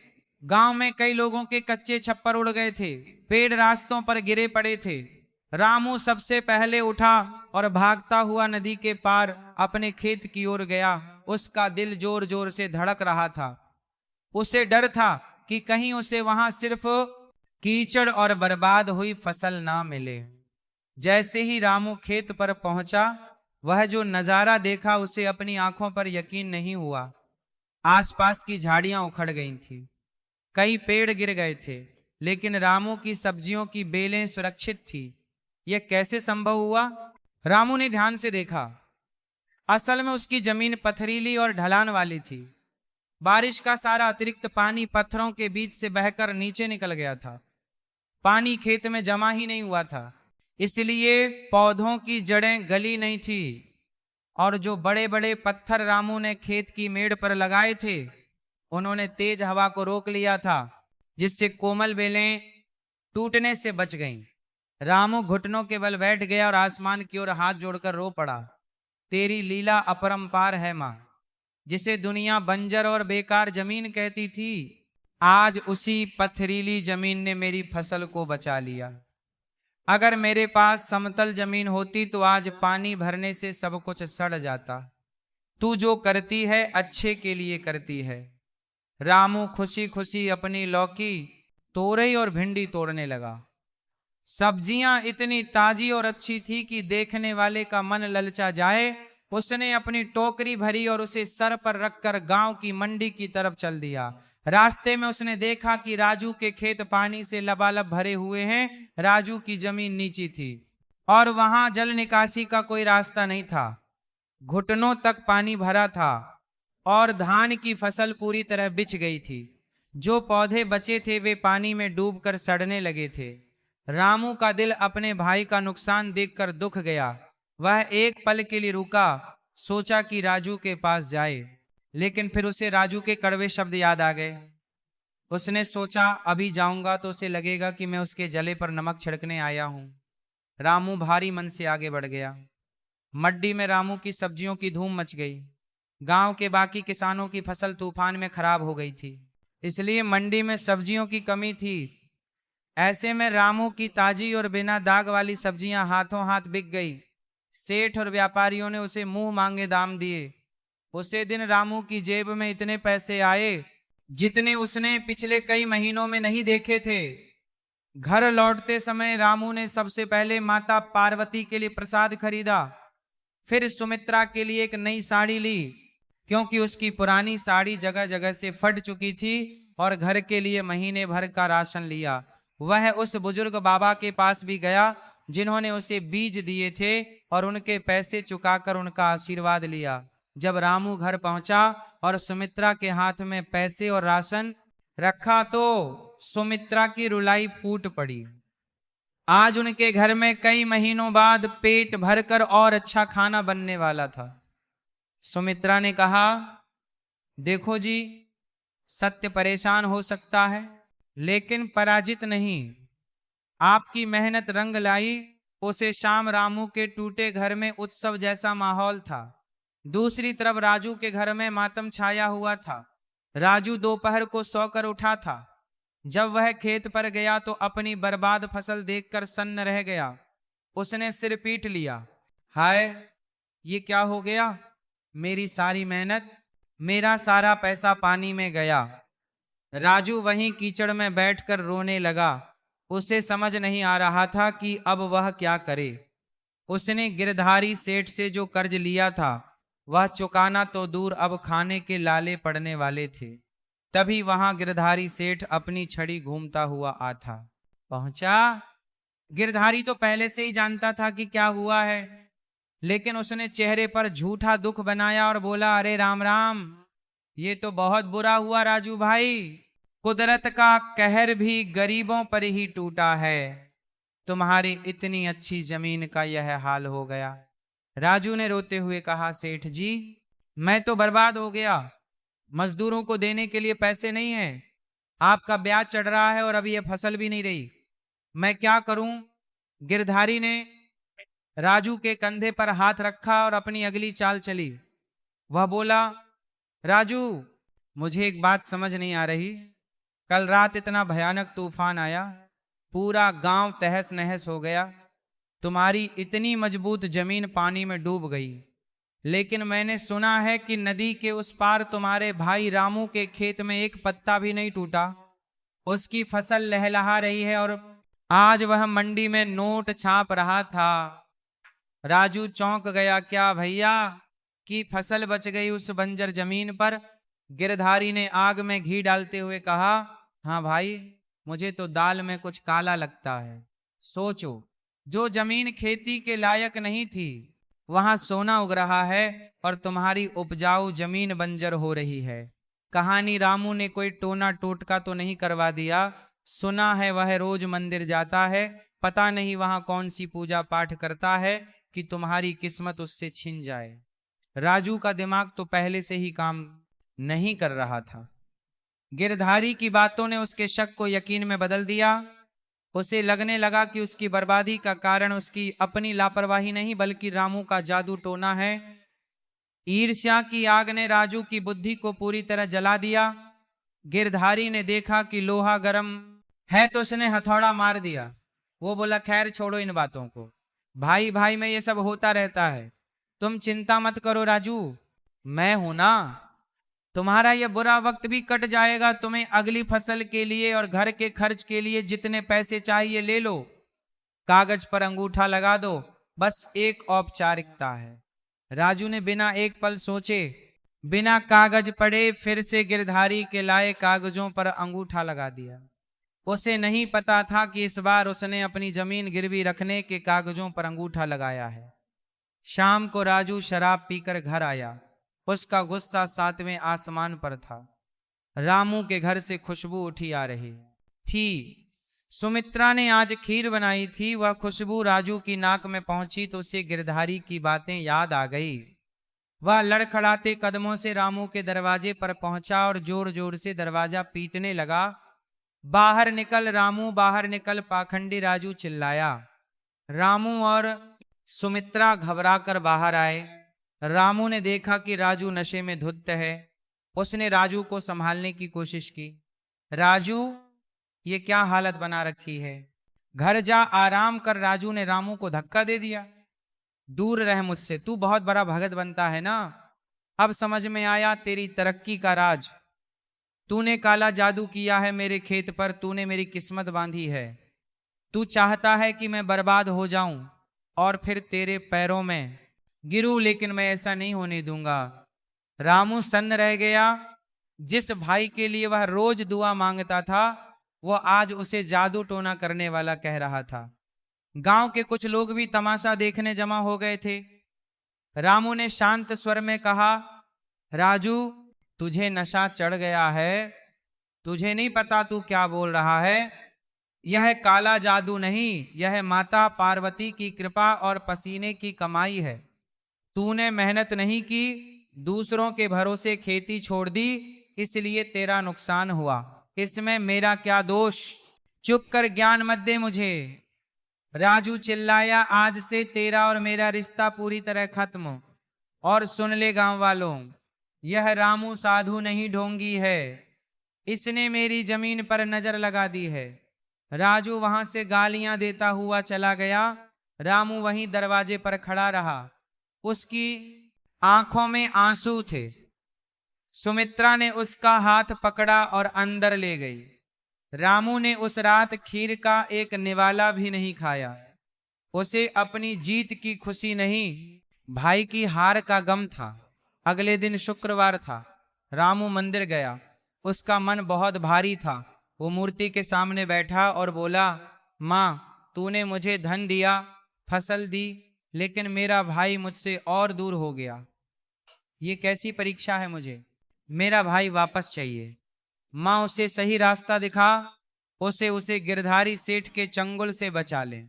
गांव में कई लोगों के कच्चे छप्पर उड़ गए थे, पेड़ रास्तों पर गिरे पड़े थे। रामू सबसे पहले उठा और भागता हुआ नदी के पार अपने खेत की ओर गया। उसका दिल जोर जोर से धड़क रहा था। उसे डर था कि कहीं उसे वहां सिर्फ कीचड़ और बर्बाद हुई फसल ना मिले। जैसे ही रामू खेत पर पहुंचा, वह जो नजारा देखा उसे अपनी आंखों पर यकीन नहीं हुआ। आसपास की झाड़ियां उखड़ गई थी, कई पेड़ गिर गए थे, लेकिन रामू की सब्जियों की बेलें सुरक्षित थी। यह कैसे संभव हुआ? रामू ने ध्यान से देखा। असल में उसकी जमीन पथरीली और ढलान वाली थी। बारिश का सारा अतिरिक्त पानी पत्थरों के बीच से बहकर नीचे निकल गया था। पानी खेत में जमा ही नहीं हुआ था, इसलिए पौधों की जड़ें गली नहीं थी। और जो बड़े बड़े पत्थर रामू ने खेत की मेड़ पर लगाए थे, उन्होंने तेज हवा को रोक लिया था, जिससे कोमल बेलें टूटने से बच गईं। रामू घुटनों के बल बैठ गया और आसमान की ओर हाथ जोड़कर रो पड़ा। तेरी लीला अपरंपार है मां। जिसे दुनिया बंजर और बेकार जमीन कहती थी, आज उसी पथरीली जमीन ने मेरी फसल को बचा लिया। अगर मेरे पास समतल जमीन होती तो आज पानी भरने से सब कुछ सड़ जाता। तू जो करती है अच्छे के लिए करती है। रामू खुशी खुशी अपनी लौकी, तोरई और भिंडी तोड़ने लगा। सब्जियां इतनी ताजी और अच्छी थी कि देखने वाले का मन ललचा जाए। उसने अपनी टोकरी भरी और उसे सर पर रखकर गांव की मंडी की तरफ चल दिया। रास्ते में उसने देखा कि राजू के खेत पानी से लबालब भरे हुए हैं। राजू की जमीन नीची थी और वहां जल निकासी का कोई रास्ता नहीं था। घुटनों तक पानी भरा था और धान की फसल पूरी तरह बिछ गई थी। जो पौधे बचे थे वे पानी में डूबकर सड़ने लगे थे। रामू का दिल अपने भाई का नुकसान देखकर दुख गया। वह एक पल के लिए रुका, सोचा कि राजू के पास जाए, लेकिन फिर उसे राजू के कड़वे शब्द याद आ गए। उसने सोचा अभी जाऊंगा तो उसे लगेगा कि मैं उसके जले पर नमक छिड़कने आया हूं। रामू भारी मन से आगे बढ़ गया। मंडी में रामू की सब्जियों की धूम मच गई। गांव के बाकी किसानों की फसल तूफान में खराब हो गई थी, इसलिए मंडी में सब्जियों की कमी थी। ऐसे में रामू की ताजी और बिना दाग वाली सब्जियां हाथों हाथ बिक गई। सेठ और व्यापारियों ने उसे मुंह मांगे दाम दिए। उसे दिन रामू की जेब में इतने पैसे आए जितने उसने पिछले कई महीनों में नहीं देखे थे। घर लौटते समय रामू ने सबसे पहले माता पार्वती के लिए प्रसाद खरीदा, फिर सुमित्रा के लिए एक नई साड़ी ली, क्योंकि उसकी पुरानी साड़ी जगह जगह से फट चुकी थी, और घर के लिए महीने भर का राशन लिया। वह उस बुजुर्ग बाबा के पास भी गया जिन्होंने उसे बीज दिए थे और उनके पैसे चुकाकर उनका आशीर्वाद लिया। जब रामू घर पहुंचा और सुमित्रा के हाथ में पैसे और राशन रखा तो सुमित्रा की रुलाई फूट पड़ी। आज उनके घर में कई महीनों बाद पेट भरकर और अच्छा खाना बनने वाला था। सुमित्रा ने कहा, देखो जी, सत्य परेशान हो सकता है लेकिन पराजित नहीं। आपकी मेहनत रंग लाई। उसे शाम रामू के टूटे घर में उत्सव जैसा माहौल था। दूसरी तरफ राजू के घर में मातम छाया हुआ था। राजू दोपहर को सोकर उठा था। जब वह खेत पर गया तो अपनी बर्बाद फसल देखकर सन्न रह गया। उसने सिर पीट लिया। हाय, ये क्या हो गया? मेरी सारी मेहनत, मेरा सारा पैसा पानी में गया। राजू वहीं कीचड़ में बैठकर रोने लगा। उसे समझ नहीं आ रहा था कि अब वह क्या करे। उसने गिरधारी सेठ से जो कर्ज लिया था वह चुकाना तो दूर, अब खाने के लाले पड़ने वाले थे। तभी वहां गिरधारी सेठ अपनी छड़ी घूमता हुआ आता पहुंचा। गिरधारी तो पहले से ही जानता था कि क्या हुआ है, लेकिन उसने चेहरे पर झूठा दुख बनाया और बोला, अरे राम राम, ये तो बहुत बुरा हुआ राजू भाई। कुदरत का कहर भी गरीबों पर ही टूटा है। तुम्हारी इतनी अच्छी जमीन का यह हाल हो गया। राजू ने रोते हुए कहा, सेठ जी, मैं तो बर्बाद हो गया। मजदूरों को देने के लिए पैसे नहीं है, आपका ब्याज चढ़ रहा है और अभी यह फसल भी नहीं रही, मैं क्या करूं? गिरधारी ने राजू के कंधे पर हाथ रखा और अपनी अगली चाल चली। वह बोला, राजू, मुझे एक बात समझ नहीं आ रही। कल रात इतना भयानक तूफान आया, पूरा गांव तहस नहस हो गया। तुम्हारी इतनी मजबूत जमीन पानी में डूब गई, लेकिन मैंने सुना है कि नदी के उस पार तुम्हारे भाई रामू के खेत में एक पत्ता भी नहीं टूटा। उसकी फसल लहलहा रही है और आज वह मंडी में नोट छाप रहा था। राजू चौंक गया। क्या भैया, की फसल बच गई उस बंजर जमीन पर? गिरधारी ने आग में घी डालते हुए कहा, हाँ भाई, मुझे तो दाल में कुछ काला लगता है। सोचो, जो जमीन खेती के लायक नहीं थी वहां सोना उग रहा है और तुम्हारी उपजाऊ जमीन बंजर हो रही है। कहानी रामू ने कोई टोना टोटका तो नहीं करवा दिया। सुना है वह रोज मंदिर जाता है, पता नहीं वहां कौन सी पूजा पाठ करता है कि तुम्हारी किस्मत उससे छिन जाए। राजू का दिमाग तो पहले से ही काम नहीं कर रहा था। गिरधारी की बातों ने उसके शक को यकीन में बदल दिया। उसे लगने लगा कि उसकी बर्बादी का कारण उसकी अपनी लापरवाही नहीं बल्कि रामू का जादू टोना है। ईर्ष्या की आग ने राजू की बुद्धि को पूरी तरह जला दिया। गिरधारी ने देखा कि लोहा गर्म है तो उसने हथौड़ा मार दिया। वो बोला, खैर छोड़ो इन बातों को, भाई भाई में ये सब होता रहता है, तुम चिंता मत करो राजू, मैं हूं ना। तुम्हारा यह बुरा वक्त भी कट जाएगा। तुम्हें अगली फसल के लिए और घर के खर्च के लिए जितने पैसे चाहिए ले लो, कागज पर अंगूठा लगा दो, बस एक औपचारिकता है। राजू ने बिना एक पल सोचे, बिना कागज पढ़े फिर से गिरधारी के लाए कागजों पर अंगूठा लगा दिया। उसे नहीं पता था कि इस बार उसने अपनी जमीन गिरवी रखने के कागजों पर अंगूठा लगाया है। शाम को राजू शराब पीकर घर आया। उसका गुस्सा 7वें आसमान पर था। रामू के घर से खुशबू उठी आ रही थी। सुमित्रा ने आज खीर बनाई थी। वह खुशबू राजू की नाक में पहुंची तो उसे गिरधारी की बातें याद आ गई। वह लड़खड़ाते कदमों से रामू के दरवाजे पर पहुंचा और जोर जोर से दरवाजा पीटने लगा। बाहर निकल रामू, बाहर निकल, पाखंडी राजू चिल्लाया। रामू और सुमित्रा घबराकर बाहर आए। रामू ने देखा कि राजू नशे में धुत है। उसने राजू को संभालने की कोशिश की। राजू, ये क्या हालत बना रखी है, घर जा, आराम कर। राजू ने रामू को धक्का दे दिया। दूर रह मुझसे, तू बहुत बड़ा भगत बनता है ना। अब समझ में आया तेरी तरक्की का राज। तूने काला जादू किया है मेरे खेत पर, तूने मेरी किस्मत बांधी है। तू चाहता है कि मैं बर्बाद हो जाऊं और फिर तेरे पैरों में गिरूं, लेकिन मैं ऐसा नहीं होने दूंगा। रामू सन्न रह गया। जिस भाई के लिए वह रोज दुआ मांगता था, वो आज उसे जादू टोना करने वाला कह रहा था। गांव के कुछ लोग भी तमाशा देखने जमा हो गए थे। रामू ने शांत स्वर में कहा, राजू, तुझे नशा चढ़ गया है। तुझे नहीं पता तू क्या बोल रहा है। यह काला जादू नहीं, यह माता पार्वती की कृपा और पसीने की कमाई है। तूने मेहनत नहीं की, दूसरों के भरोसे खेती छोड़ दी, इसलिए तेरा नुकसान हुआ। इसमें मेरा क्या दोष। चुप कर, ज्ञान मत दे मुझे। राजू चिल्लाया, आज से तेरा और मेरा रिश्ता पूरी तरह खत्म। और सुन ले गांव वालों, यह रामू साधु नहीं, ढोंगी है। इसने मेरी जमीन पर नजर लगा दी है। राजू वहां से गालियां देता हुआ चला गया। रामू वहीं दरवाजे पर खड़ा रहा। उसकी आंखों में आंसू थे। सुमित्रा ने उसका हाथ पकड़ा और अंदर ले गई। रामू ने उस रात खीर का एक निवाला भी नहीं खाया। उसे अपनी जीत की खुशी नहीं, भाई की हार का गम था। अगले दिन शुक्रवार था। रामू मंदिर गया। उसका मन बहुत भारी था। वो मूर्ति के सामने बैठा और बोला, माँ, तूने मुझे धन दिया, फसल दी, लेकिन मेरा भाई मुझसे और दूर हो गया। ये कैसी परीक्षा है मुझे। मेरा भाई वापस चाहिए। माँ, उसे सही रास्ता दिखा। उसे गिरधारी सेठ के चंगुल से बचा ले।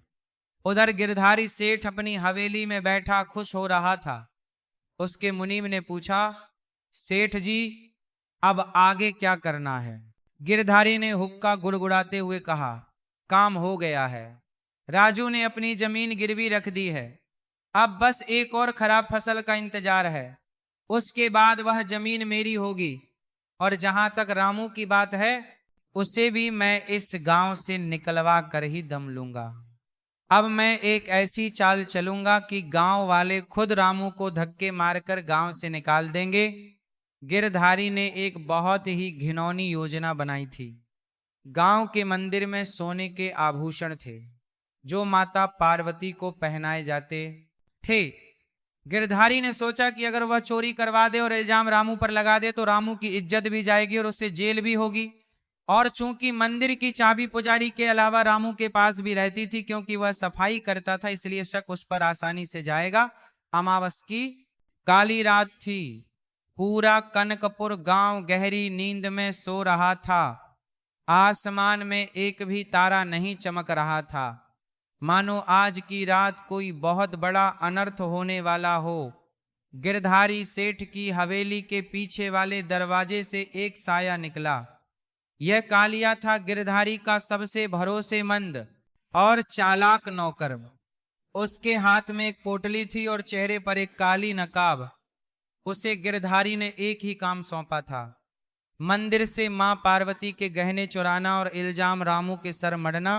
उधर गिरधारी सेठ अपनी हवेली में बैठा खुश हो रहा था। उसके मुनीम ने पूछा, सेठ जी, अब आगे क्या करना है। गिरधारी ने हुक्का गुड़गुड़ाते हुए कहा, काम हो गया है। राजू ने अपनी जमीन गिरवी रख दी है। अब बस एक और खराब फसल का इंतजार है। उसके बाद वह जमीन मेरी होगी। और जहां तक रामू की बात है, उसे भी मैं इस गांव से निकलवा कर ही दम लूंगा। अब मैं एक ऐसी चाल चलूंगा कि गांव वाले खुद रामू को धक्के मारकर गांव से निकाल देंगे। गिरधारी ने एक बहुत ही घिनौनी योजना बनाई थी। गांव के मंदिर में सोने के आभूषण थे जो माता पार्वती को पहनाए जाते थे। गिरधारी ने सोचा कि अगर वह चोरी करवा दे और इल्जाम रामू पर लगा दे तो रामू की इज्जत भी जाएगी और उससे जेल भी होगी। और चूंकि मंदिर की चाबी पुजारी के अलावा रामू के पास भी रहती थी, क्योंकि वह सफाई करता था, इसलिए शक उस पर आसानी से जाएगा। अमावस की काली रात थी। पूरा कनकपुर गांव गहरी नींद में सो रहा था। आसमान में एक भी तारा नहीं चमक रहा था, मानो आज की रात कोई बहुत बड़ा अनर्थ होने वाला हो। गिरधारी सेठ की हवेली के पीछे वाले दरवाजे से एक साया निकला। यह कालिया था, गिरधारी का सबसे भरोसेमंद और चालाक नौकर। उसके हाथ में एक पोटली थी और चेहरे पर एक काली नकाब। उसे गिरधारी ने एक ही काम सौंपा था, मंदिर से मां पार्वती के गहने चुराना और इल्जाम रामू के सर मढ़ना।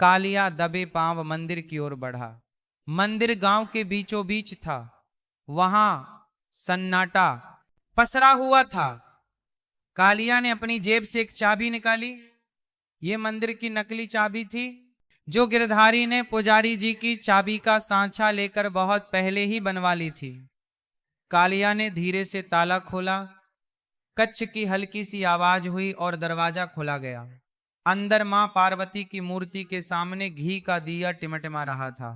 कालिया दबे पांव मंदिर की ओर बढ़ा। मंदिर गांव के बीचों बीच था। वहां सन्नाटा पसरा हुआ था। कालिया ने अपनी जेब से एक चाबी निकाली। ये मंदिर की नकली चाबी थी जो गिरधारी ने पुजारी जी की चाबी का सांचा लेकर बहुत पहले ही बनवा ली थी। कालिया ने धीरे से ताला खोला। कच्छ की हल्की सी आवाज हुई और दरवाजा खोला गया। अंदर मां पार्वती की मूर्ति के सामने घी का दिया टिमटिमा रहा था।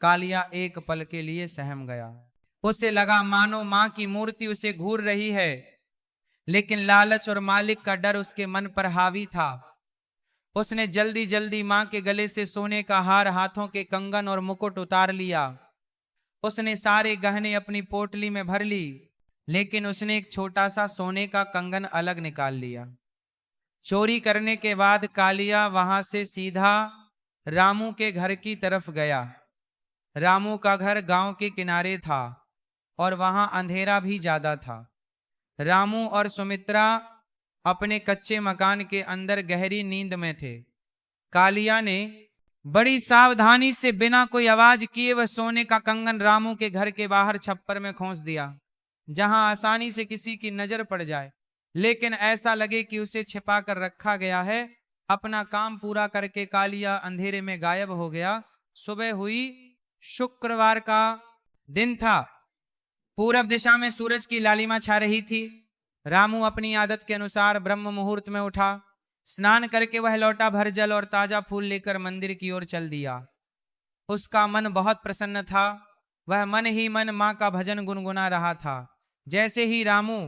कालिया एक पल के लिए सहम गया। उसे लगा मानो मां की मूर्ति उसे घूर रही है, लेकिन लालच और मालिक का डर उसके मन पर हावी था। उसने जल्दी जल्दी मां के गले से सोने का हार, हाथों के कंगन और मुकुट उतार लिया। उसने सारे गहने अपनी पोटली में भर ली, लेकिन उसने एक छोटा सा सोने का कंगन अलग निकाल लिया। चोरी करने के बाद कालिया वहां से सीधा रामू के घर की तरफ गया। रामू का घर गांव के किनारे था और वहां अंधेरा भी ज्यादा था। रामू और सुमित्रा अपने कच्चे मकान के अंदर गहरी नींद में थे। कालिया ने बड़ी सावधानी से बिना कोई आवाज किए वह सोने का कंगन रामू के घर के बाहर छप्पर में खोस दिया, जहां आसानी से किसी की नजर पड़ जाए, लेकिन ऐसा लगे कि उसे छिपा कर रखा गया है। अपना काम पूरा करके कालिया अंधेरे में गायब हो गया। सुबह हुई। शुक्रवार का दिन था। पूरब दिशा में सूरज की लालिमा छा रही थी। रामू अपनी आदत के अनुसार ब्रह्म मुहूर्त में उठा। स्नान करके वह लोटा भर जल और ताजा फूल लेकर मंदिर की ओर चल दिया। उसका मन बहुत प्रसन्न था। वह मन ही मन मां का भजन गुनगुना रहा था। जैसे ही रामू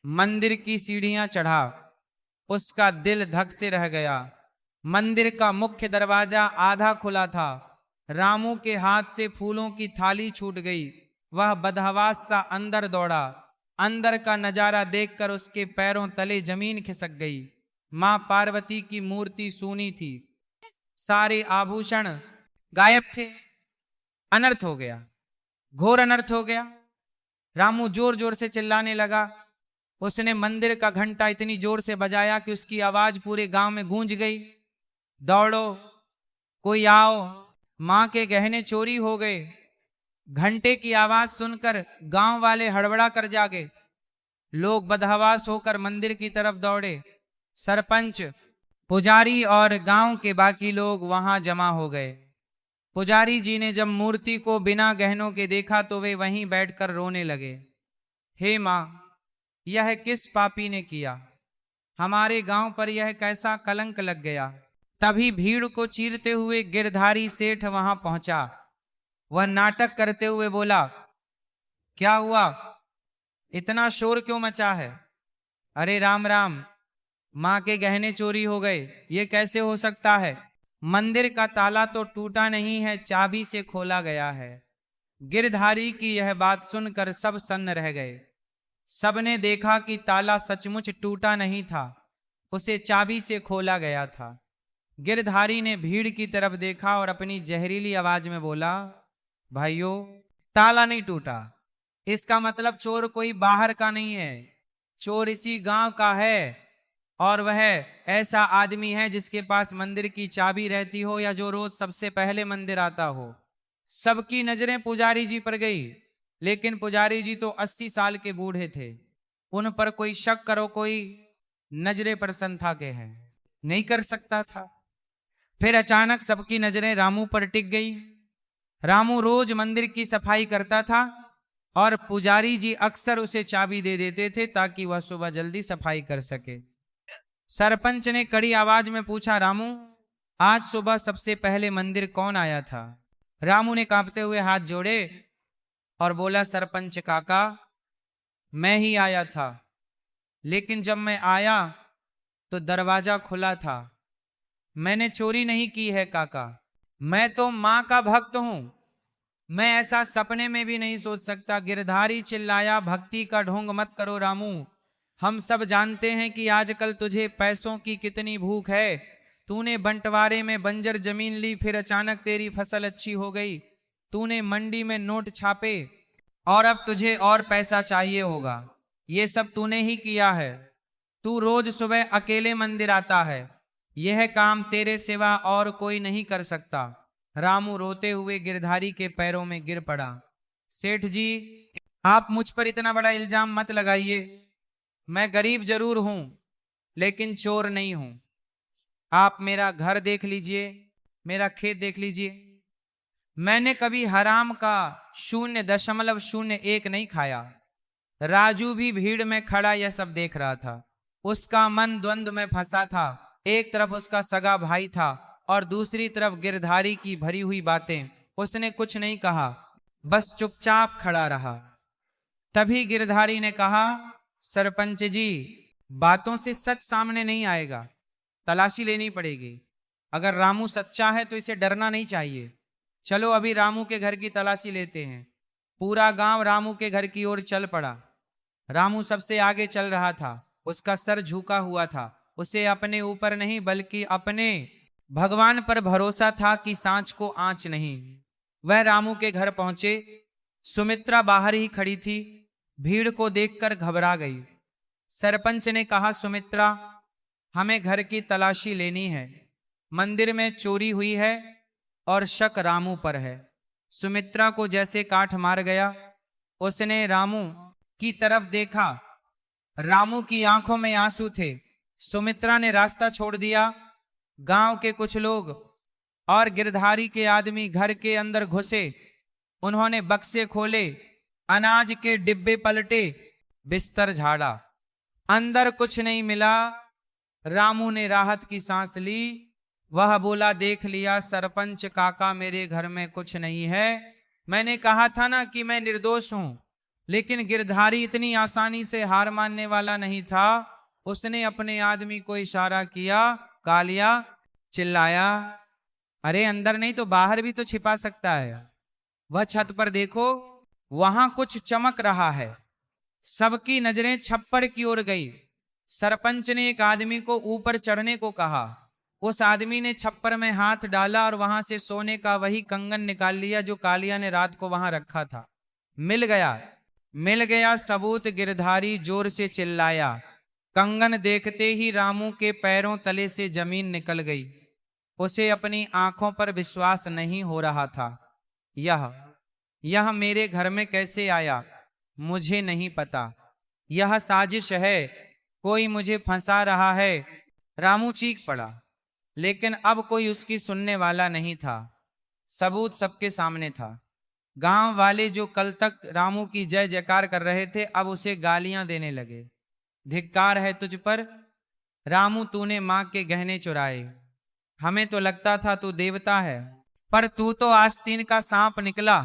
मंदिर की सीढ़ियां चढ़ा, उसका दिल धक से रह गया। मंदिर का मुख्य दरवाजा आधा खुला था। रामू के हाथ से फूलों की थाली छूट गई। वह बदहवास सा अंदर दौड़ा। अंदर का नजारा देखकर उसके पैरों तले जमीन खिसक गई। मां पार्वती की मूर्ति सूनी थी। सारे आभूषण गायब थे। अनर्थ हो गया, घोर अनर्थ हो गया। रामू जोर जोर से चिल्लाने लगा। उसने मंदिर का घंटा इतनी जोर से बजाया कि उसकी आवाज पूरे गांव में गूंज गई। दौड़ो, कोई आओ, मां के गहने चोरी हो गए। घंटे की आवाज सुनकर गांव वाले हड़बड़ा कर जागे। लोग बदहवास होकर मंदिर की तरफ दौड़े। सरपंच, पुजारी और गांव के बाकी लोग वहां जमा हो गए। पुजारी जी ने जब मूर्ति को बिना गहनों के देखा तो वे वहीं बैठकर रोने लगे। हे मां, यह किस पापी ने किया? हमारे गांव पर यह कैसा कलंक लग गया? तभी भीड़ को चीरते हुए गिरधारी सेठ वहां पहुंचा। वह नाटक करते हुए बोला, क्या हुआ? इतना शोर क्यों मचा है? अरे राम राम, मां के गहने चोरी हो गए। ये कैसे हो सकता है? मंदिर का ताला तो टूटा नहीं है, चाबी से खोला गया है। गिरधारी की यह बात सुनकर सब सन्न रह गए। सबने देखा कि ताला सचमुच टूटा नहीं था, उसे चाबी से खोला गया था। गिरधारी ने भीड़ की तरफ देखा और अपनी जहरीली आवाज में बोला, भाइयों, ताला नहीं टूटा, इसका मतलब चोर कोई बाहर का नहीं है, चोर इसी गांव का है। और वह ऐसा आदमी है जिसके पास मंदिर की चाबी रहती हो या जो रोज सबसे पहले मंदिर आता हो। सबकी नजरें पुजारी जी पर गई, लेकिन पुजारी जी तो 80 साल के बूढ़े थे। उन पर कोई शक करो, कोई नजरें पर संथा के हैं, नहीं कर सकता था। फिर अचानक सबकी नजरें रामू पर टिक गई। रामू रोज मंदिर की सफाई करता था और पुजारी जी अक्सर उसे चाबी दे देते थे ताकि वह सुबह जल्दी सफाई कर सके। सरपंच ने कड़ी आवाज में पूछा, रामू, आज सुबह सबसे पहले मंदिर कौन आया था? रामू ने कांपते हुए हाथ जोड़े और बोला, सरपंच काका, मैं ही आया था, लेकिन जब मैं आया तो दरवाजा खुला था। मैंने चोरी नहीं की है काका, मैं तो मां का भक्त हूं। मैं ऐसा सपने में भी नहीं सोच सकता। गिरधारी चिल्लाया, भक्ति का ढोंग मत करो रामू, हम सब जानते हैं कि आजकल तुझे पैसों की कितनी भूख है। तूने बंटवारे में बंजर जमीन ली, फिर अचानक तेरी फसल अच्छी हो गई। तूने मंडी में नोट छापे और अब तुझे और पैसा चाहिए होगा। ये सब तूने ही किया है। तू रोज सुबह अकेले मंदिर आता है, यह काम तेरे सिवा और कोई नहीं कर सकता। रामू रोते हुए गिरधारी के पैरों में गिर पड़ा। सेठ जी, आप मुझ पर इतना बड़ा इल्जाम मत लगाइए। मैं गरीब जरूर हूं, लेकिन चोर नहीं हूं। आप मेरा घर देख लीजिए, मेरा खेत देख लीजिए। मैंने कभी हराम का 0.01 नहीं खाया। राजू भी भीड़ में खड़ा यह सब देख रहा था। उसका मन द्वंद्व में फंसा था। एक तरफ उसका सगा भाई था और दूसरी तरफ गिरधारी की भरी हुई बातें। उसने कुछ नहीं कहा, बस चुपचाप खड़ा रहा। तभी गिरधारी ने कहा, सरपंच जी, बातों से सच सामने नहीं आएगा, तलाशी लेनी पड़ेगी। अगर रामू सच्चा है तो इसे डरना नहीं चाहिए। चलो अभी रामू के घर की तलाशी लेते हैं। पूरा गांव रामू के घर की ओर चल पड़ा। रामू सबसे आगे चल रहा था। उसका सर झुका हुआ था। उसे अपने ऊपर नहीं बल्कि अपने भगवान पर भरोसा था कि सांच को आंच नहीं। वह रामू के घर पहुंचे। सुमित्रा बाहर ही खड़ी थी। भीड़ को देखकर घबरा गई। सरपंच ने कहा, सुमित्रा, हमें घर की तलाशी लेनी है। मंदिर में चोरी हुई है और शक रामू पर है। सुमित्रा को जैसे काठ मार गया। उसने रामू की तरफ देखा। रामू की आंखों में आंसू थे। सुमित्रा ने रास्ता छोड़ दिया। गांव के कुछ लोग और गिरधारी के आदमी घर के अंदर घुसे। उन्होंने बक्से खोले, अनाज के डिब्बे पलटे, बिस्तर झाड़ा। अंदर कुछ नहीं मिला। रामू ने राहत की सांस ली। वह बोला, देख लिया सरपंच काका, मेरे घर में कुछ नहीं है। मैंने कहा था ना कि मैं निर्दोष हूं। लेकिन गिरधारी इतनी आसानी से हार मानने वाला नहीं था। उसने अपने आदमी को इशारा किया। कालिया चिल्लाया, अरे अंदर नहीं तो बाहर भी तो छिपा सकता है। वह छत पर देखो, वहां कुछ चमक रहा है। सबकी नजरें छप्पर की ओर गई। सरपंच ने एक आदमी को ऊपर चढ़ने को कहा। उस आदमी ने छप्पर में हाथ डाला और वहां से सोने का वही कंगन निकाल लिया जो कालिया ने रात को वहां रखा था। मिल गया, मिल गया सबूत। गिरधारी जोर से चिल्लाया। कंगन देखते ही रामू के पैरों तले से जमीन निकल गई। उसे अपनी आंखों पर विश्वास नहीं हो रहा था। यह मेरे घर में कैसे आया, मुझे नहीं पता। यह साजिश है, कोई मुझे फंसा रहा है। रामू चीख पड़ा, लेकिन अब कोई उसकी सुनने वाला नहीं था। सबूत सबके सामने था। गांव वाले जो कल तक रामू की जय जयकार कर रहे थे, अब उसे गालियां देने लगे। धिक्कार है तुझ पर रामू, तूने मां के गहने चुराए। हमें तो लगता था तू देवता है, पर तू तो आस्तीन का सांप निकला।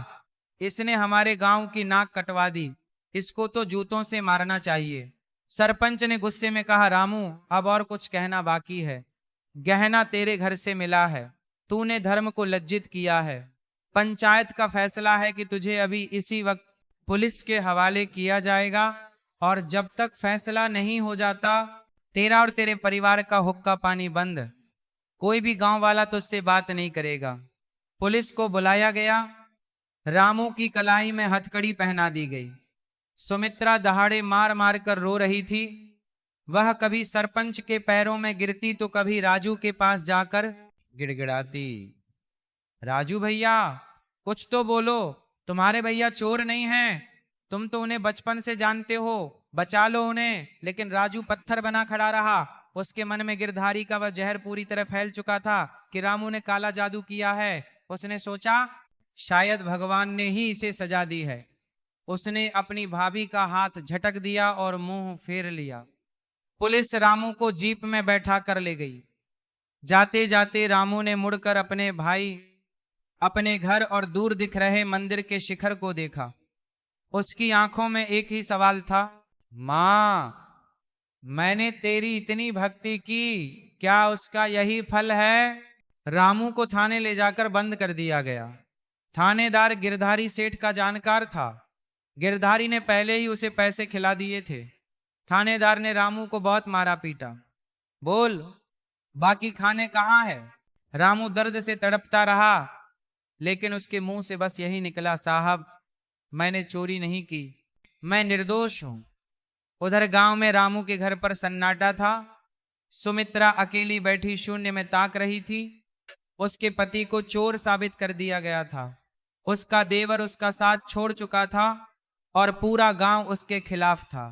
इसने हमारे गांव की नाक कटवा दी। इसको तो जूतों से मारना चाहिए। सरपंच ने गुस्से में कहा, रामू, अब और कुछ कहना बाकी है। गहना तेरे घर से मिला है। तूने धर्म को लज्जित किया है। पंचायत का फैसला है कि तुझे अभी इसी वक्त पुलिस के हवाले किया जाएगा, और जब तक फैसला नहीं हो जाता तेरा और तेरे परिवार का हुक्का पानी बंद। कोई भी गांव वाला तुझसे बात नहीं करेगा। पुलिस को बुलाया गया। रामू की कलाई में हथकड़ी पहना दी गई। सुमित्रा दहाड़े मार मार कर रो रही थी। वह कभी सरपंच के पैरों में गिरती तो कभी राजू के पास जाकर गिड़गिड़ाती, राजू भैया कुछ तो बोलो, तुम्हारे भैया चोर नहीं हैं। तुम तो उन्हें बचपन से जानते हो, बचा लो उन्हें। लेकिन राजू पत्थर बना खड़ा रहा। उसके मन में गिरधारी का वह जहर पूरी तरह फैल चुका था कि रामू ने काला जादू किया है। उसने सोचा, शायद भगवान ने ही इसे सजा दी है। उसने अपनी भाभी का हाथ झटक दिया और मुंह फेर लिया। पुलिस रामू को जीप में बैठा कर ले गई। जाते जाते रामू ने मुड़कर अपने भाई, अपने घर और दूर दिख रहे मंदिर के शिखर को देखा। उसकी आंखों में एक ही सवाल था, मां, मैंने तेरी इतनी भक्ति की, क्या उसका यही फल है? रामू को थाने ले जाकर बंद कर दिया गया। थानेदार गिरधारी सेठ का जानकार था। गिरधारी ने पहले ही उसे पैसे खिला दिए थे। थानेदार ने रामू को बहुत मारा पीटा। बोल, बाकी खाने कहाँ है? रामू दर्द से तड़पता रहा, लेकिन उसके मुंह से बस यही निकला, साहब, मैंने चोरी नहीं की, मैं निर्दोष हूं। उधर गांव में रामू के घर पर सन्नाटा था। सुमित्रा अकेली बैठी शून्य में ताक रही थी। उसके पति को चोर साबित कर दिया गया था। उसका देवर उसका साथ छोड़ चुका था और पूरा गांव उसके खिलाफ था।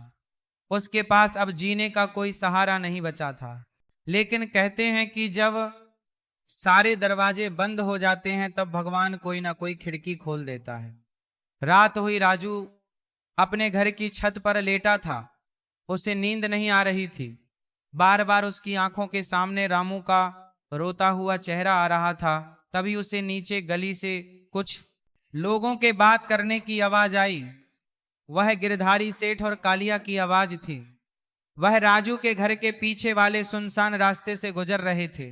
उसके पास अब जीने का कोई सहारा नहीं बचा था। लेकिन कहते हैं कि जब सारे दरवाजे बंद हो जाते हैं तब भगवान कोई ना कोई खिड़की खोल देता है। रात हुई। राजू अपने घर की छत पर लेटा था। उसे नींद नहीं आ रही थी। बार बार उसकी आंखों के सामने रामू का रोता हुआ चेहरा आ रहा था। तभी उसे नीचे गली से कुछ लोगों के बात करने की आवाज आई। वह गिरधारी सेठ और कालिया की आवाज थी। वह राजू के घर के पीछे वाले सुनसान रास्ते से गुजर रहे थे।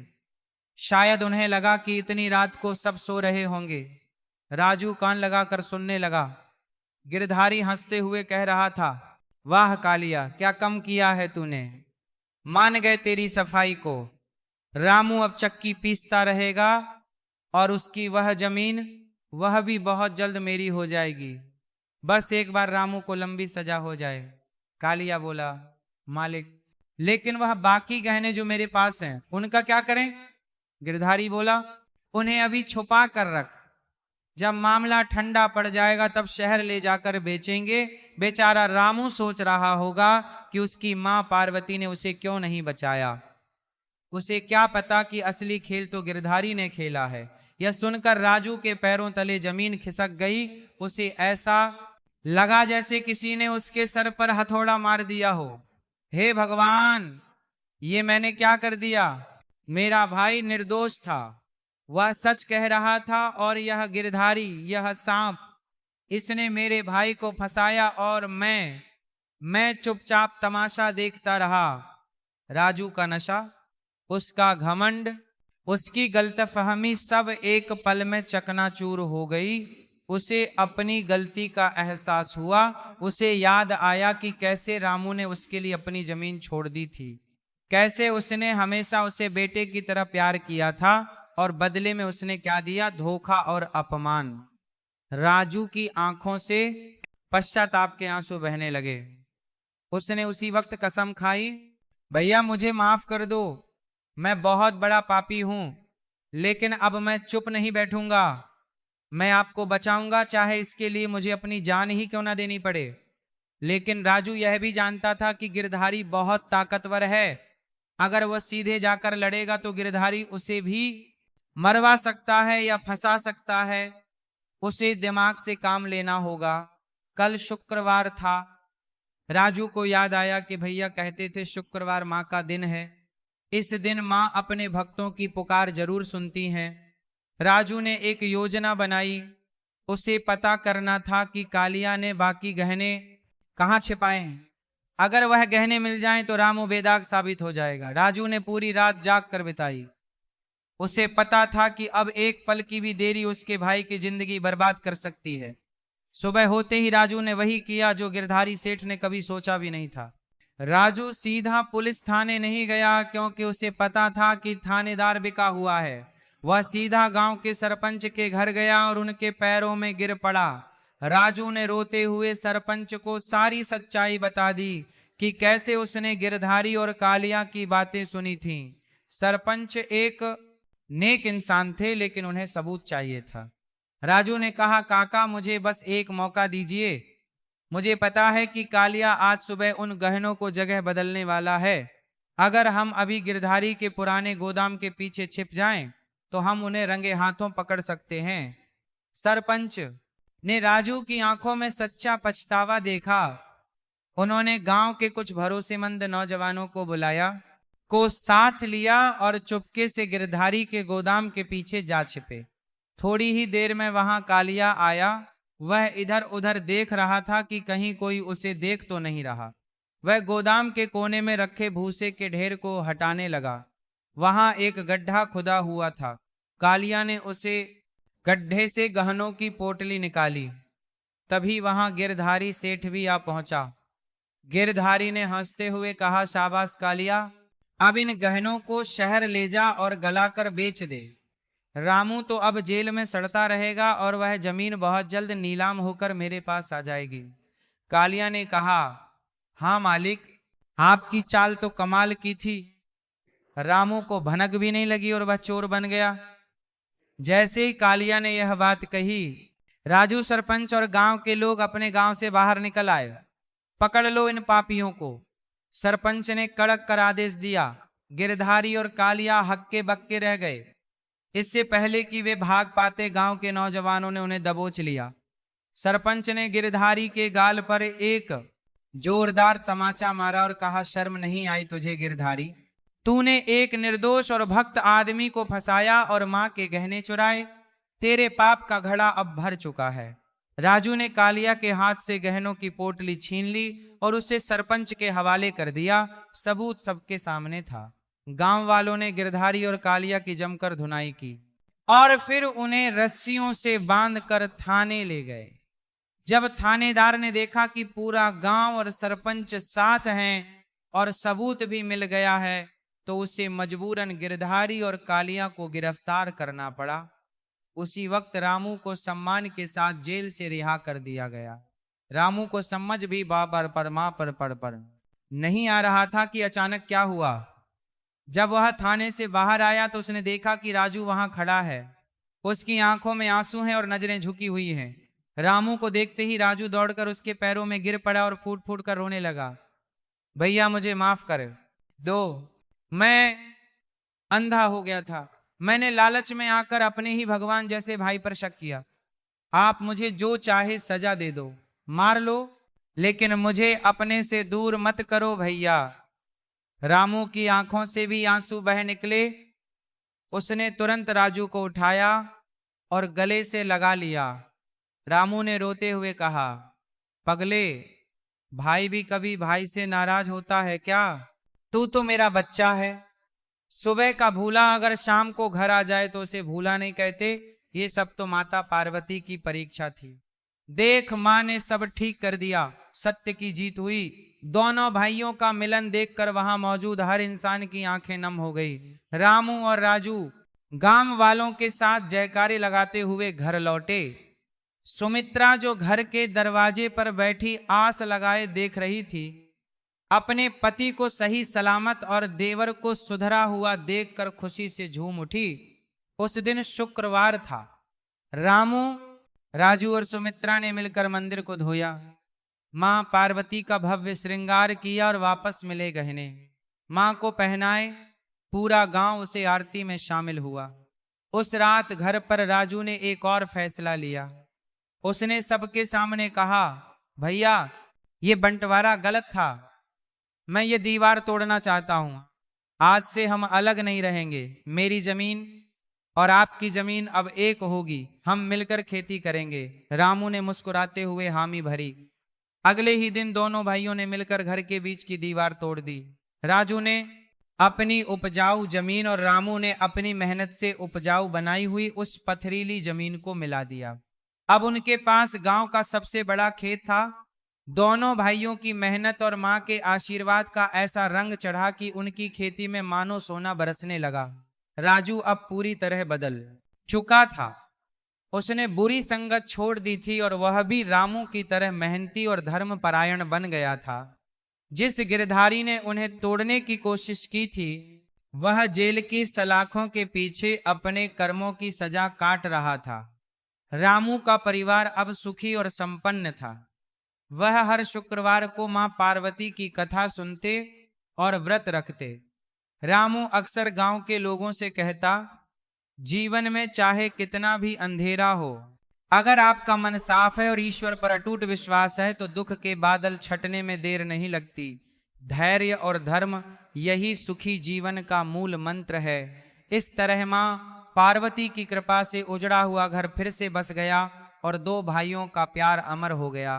शायद उन्हें लगा कि इतनी रात को सब सो रहे होंगे। राजू कान लगाकर सुनने लगा। गिरधारी हंसते हुए कह रहा था, वाह कालिया, क्या कम किया है तूने। मान गए तेरी सफाई को। रामू अब चक्की पीसता रहेगा और उसकी वह जमीन, वह भी बहुत जल्द मेरी हो जाएगी। बस एक बार रामू को लंबी सजा हो जाए। कालिया बोला, मालिक, लेकिन वह बाकी गहने जो मेरे पास हैं उनका क्या करें। गिरधारी बोला, उन्हें अभी छुपा कर रख। जब मामला ठंडा पड़ जाएगा तब शहर ले जाकर बेचेंगे। बेचारा रामू सोच रहा होगा कि उसकी मां पार्वती ने उसे क्यों नहीं बचाया। उसे क्या पता कि असली खेल तो गिरधारी ने खेला है। यह सुनकर राजू के पैरों तले जमीन खिसक गई। उसे ऐसा लगा जैसे किसी ने उसके सर पर हथौड़ा मार दिया हो। हे भगवान, ये मैंने क्या कर दिया। मेरा भाई निर्दोष था, वह सच कह रहा था, और यह गिरधारी, यह सांप, इसने मेरे भाई को फंसाया और मैं चुपचाप तमाशा देखता रहा। राजू का नशा, उसका घमंड, उसकी गलतफहमी सब एक पल में चकनाचूर हो गई। उसे अपनी गलती का एहसास हुआ। उसे याद आया कि कैसे रामू ने उसके लिए अपनी जमीन छोड़ दी थी, कैसे उसने हमेशा उसे बेटे की तरह प्यार किया था, और बदले में उसने क्या दिया, धोखा और अपमान। राजू की आंखों से पश्चाताप के आंसू बहने लगे। उसने उसी वक्त कसम खाई, भैया मुझे माफ कर दो, मैं बहुत बड़ा पापी हूं, लेकिन अब मैं चुप नहीं बैठूंगा। मैं आपको बचाऊंगा, चाहे इसके लिए मुझे अपनी जान ही क्यों ना देनी पड़े। लेकिन राजू यह भी जानता था कि गिरधारी बहुत ताकतवर है। अगर वह सीधे जाकर लड़ेगा तो गिरधारी उसे भी मरवा सकता है या फंसा सकता है। उसे दिमाग से काम लेना होगा। कल शुक्रवार था। राजू को याद आया कि भैया कहते थे शुक्रवार माँ का दिन है। इस दिन माँ अपने भक्तों की पुकार जरूर सुनती हैं। राजू ने एक योजना बनाई। उसे पता करना था कि कालिया ने बाकी गहने कहाँ छिपाए हैं। अगर वह गहने मिल जाएं तो रामू बेदाग साबित हो जाएगा। राजू ने पूरी रात जाग कर बिताई। उसे पता था कि अब एक पल की भी देरी उसके भाई की जिंदगी बर्बाद कर सकती है। सुबह होते ही राजू ने वही किया जो गिरधारी सेठ ने कभी सोचा भी नहीं था। राजू सीधा पुलिस थाने नहीं गया, क्योंकि उसे पता था कि थानेदार बिका हुआ है। वह सीधा गांव के सरपंच के घर गया और उनके पैरों में गिर पड़ा। राजू ने रोते हुए सरपंच को सारी सच्चाई बता दी कि कैसे उसने गिरधारी और कालिया की बातें सुनी थीं। सरपंच एक नेक इंसान थे, लेकिन उन्हें सबूत चाहिए था। राजू ने कहा, काका मुझे बस एक मौका दीजिए। मुझे पता है कि कालिया आज सुबह उन गहनों को जगह बदलने वाला है। अगर हम अभी गिरधारी के पुराने गोदाम के पीछे छिप जाएं, तो हम उन्हें रंगे हाथों पकड़ सकते हैं। सरपंच ने राजू की आंखों में सच्चा पछतावा देखा। उन्होंने गांव के कुछ भरोसेमंद नौजवानों को बुलाया, को साथ लिया और चुपके से गिरधारी के गोदाम के पीछे जा छिपे। थोड़ी ही देर में वहां कालिया आया। वह इधर उधर देख रहा था कि कहीं कोई उसे देख तो नहीं रहा। वह गोदाम के कोने में रखे भूसे के ढेर को हटाने लगा। वहां एक गड्ढा खुदा हुआ था। कालिया ने उसे गड्ढे से गहनों की पोटली निकाली। तभी वहां गिरधारी सेठ भी आ पहुंचा। गिरधारी ने हंसते हुए कहा, शाबाश कालिया, अब इन गहनों को शहर ले जा और गलाकर बेच दे। रामू तो अब जेल में सड़ता रहेगा और वह जमीन बहुत जल्द नीलाम होकर मेरे पास आ जाएगी। कालिया ने कहा, हाँ मालिक, आपकी चाल तो कमाल की थी। रामू को भनक भी नहीं लगी और वह चोर बन गया। जैसे ही कालिया ने यह बात कही, राजू सरपंच और गांव के लोग अपने गांव से बाहर निकल आए। पकड़ लो इन पापियों को। सरपंच ने कड़क कर आदेश दिया। गिरधारी और कालिया हक्के बक्के रह गए। इससे पहले कि वे भाग पाते, गांव के नौजवानों ने उन्हें दबोच लिया। सरपंच ने गिरधारी के गाल पर एक जोरदार तमाचा मारा और कहा, शर्म नहीं आई तुझे गिरधारी? तूने एक निर्दोष और भक्त आदमी को फंसाया और मां के गहने चुराए। तेरे पाप का घड़ा अब भर चुका है। राजू ने कालिया के हाथ से गहनों की पोटली छीन ली और उसे सरपंच के हवाले कर दिया। सबूत सबके सामने था। गांव वालों ने गिरधारी और कालिया की जमकर धुनाई की और फिर उन्हें रस्सियों से बांधकर थाने ले गए। जब थानेदार ने देखा कि पूरा गांव और सरपंच साथ हैं और सबूत भी मिल गया है, तो उसे मजबूरन गिरधारी और कालिया को गिरफ्तार करना पड़ा। उसी वक्त रामू को सम्मान के साथ जेल से रिहा कर दिया गया। रामू को समझ भी बाबर पर मां पर नहीं आ रहा था कि अचानक क्या हुआ। जब वह थाने से बाहर आया तो उसने देखा कि राजू वहां खड़ा है। उसकी आंखों में आंसू हैं और नजरें झुकी हुई हैं। रामू को देखते ही राजू दौड़कर उसके पैरों में गिर पड़ा और फूट फूट कर रोने लगा। भैया मुझे माफ कर दो, मैं अंधा हो गया था। मैंने लालच में आकर अपने ही भगवान जैसे भाई पर शक किया। आप मुझे जो चाहे सजा दे दो, मार लो, लेकिन मुझे अपने से दूर मत करो भैया। रामू की आंखों से भी आंसू बह निकले। उसने तुरंत राजू को उठाया और गले से लगा लिया। रामू ने रोते हुए कहा, पगले, भाई भी कभी भाई से नाराज होता है क्या? तू तो मेरा बच्चा है। सुबह का भूला अगर शाम को घर आ जाए तो उसे भूला नहीं कहते। ये सब तो माता पार्वती की परीक्षा थी। देख, मां ने सब ठीक कर दिया। सत्य की जीत हुई। दोनों भाइयों का मिलन देखकर वहां मौजूद हर इंसान की आंखें नम हो गई। रामू और राजू गांव वालों के साथ जयकारे लगाते हुए घर लौटे। सुमित्रा जो घर के दरवाजे पर बैठी आस लगाए देख रही थी, अपने पति को सही सलामत और देवर को सुधरा हुआ देखकर खुशी से झूम उठी। उस दिन शुक्रवार था। रामू, राजू और सुमित्रा ने मिलकर मंदिर को धोया। मां पार्वती का भव्य श्रृंगार किया और वापस मिले गहने मां को पहनाए। पूरा गांव उसे आरती में शामिल हुआ। उस रात घर पर राजू ने एक और फैसला लिया। उसने सबके सामने कहा, भैया ये बंटवारा गलत था। मैं ये दीवार तोड़ना चाहता हूं। आज से हम अलग नहीं रहेंगे। मेरी जमीन और आपकी जमीन अब एक होगी। हम मिलकर खेती करेंगे। रामू ने मुस्कुराते हुए हामी भरी। अगले ही दिन दोनों भाइयों ने मिलकर घर के बीच की दीवार तोड़ दी। राजू ने अपनी उपजाऊ जमीन और रामू ने अपनी मेहनत से उपजाऊ बनाई हुई उस पथरीली जमीन को मिला दिया। अब उनके पास गांव का सबसे बड़ा खेत था। दोनों भाइयों की मेहनत और मां के आशीर्वाद का ऐसा रंग चढ़ा कि उनकी खेती में मानो सोना बरसने लगा। राजू अब पूरी तरह बदल चुका था। उसने बुरी संगत छोड़ दी थी और वह भी रामू की तरह मेहनती और धर्मपरायण बन गया था। जिस गिरधारी ने उन्हें तोड़ने की कोशिश की थी, वह जेल की सलाखों के पीछे अपने कर्मों की सजा काट रहा था। रामू का परिवार अब सुखी और संपन्न था। वह हर शुक्रवार को मां पार्वती की कथा सुनते और व्रत रखते। रामू अक्सर गांव के लोगों से कहता, जीवन में चाहे कितना भी अंधेरा हो, अगर आपका मन साफ है और ईश्वर पर अटूट विश्वास है तो दुख के बादल छटने में देर नहीं लगती। धैर्य और धर्म यही सुखी जीवन का मूल मंत्र है। इस तरह मां पार्वती की कृपा से उजड़ा हुआ घर फिर से बस गया और दो भाइयों का प्यार अमर हो गया।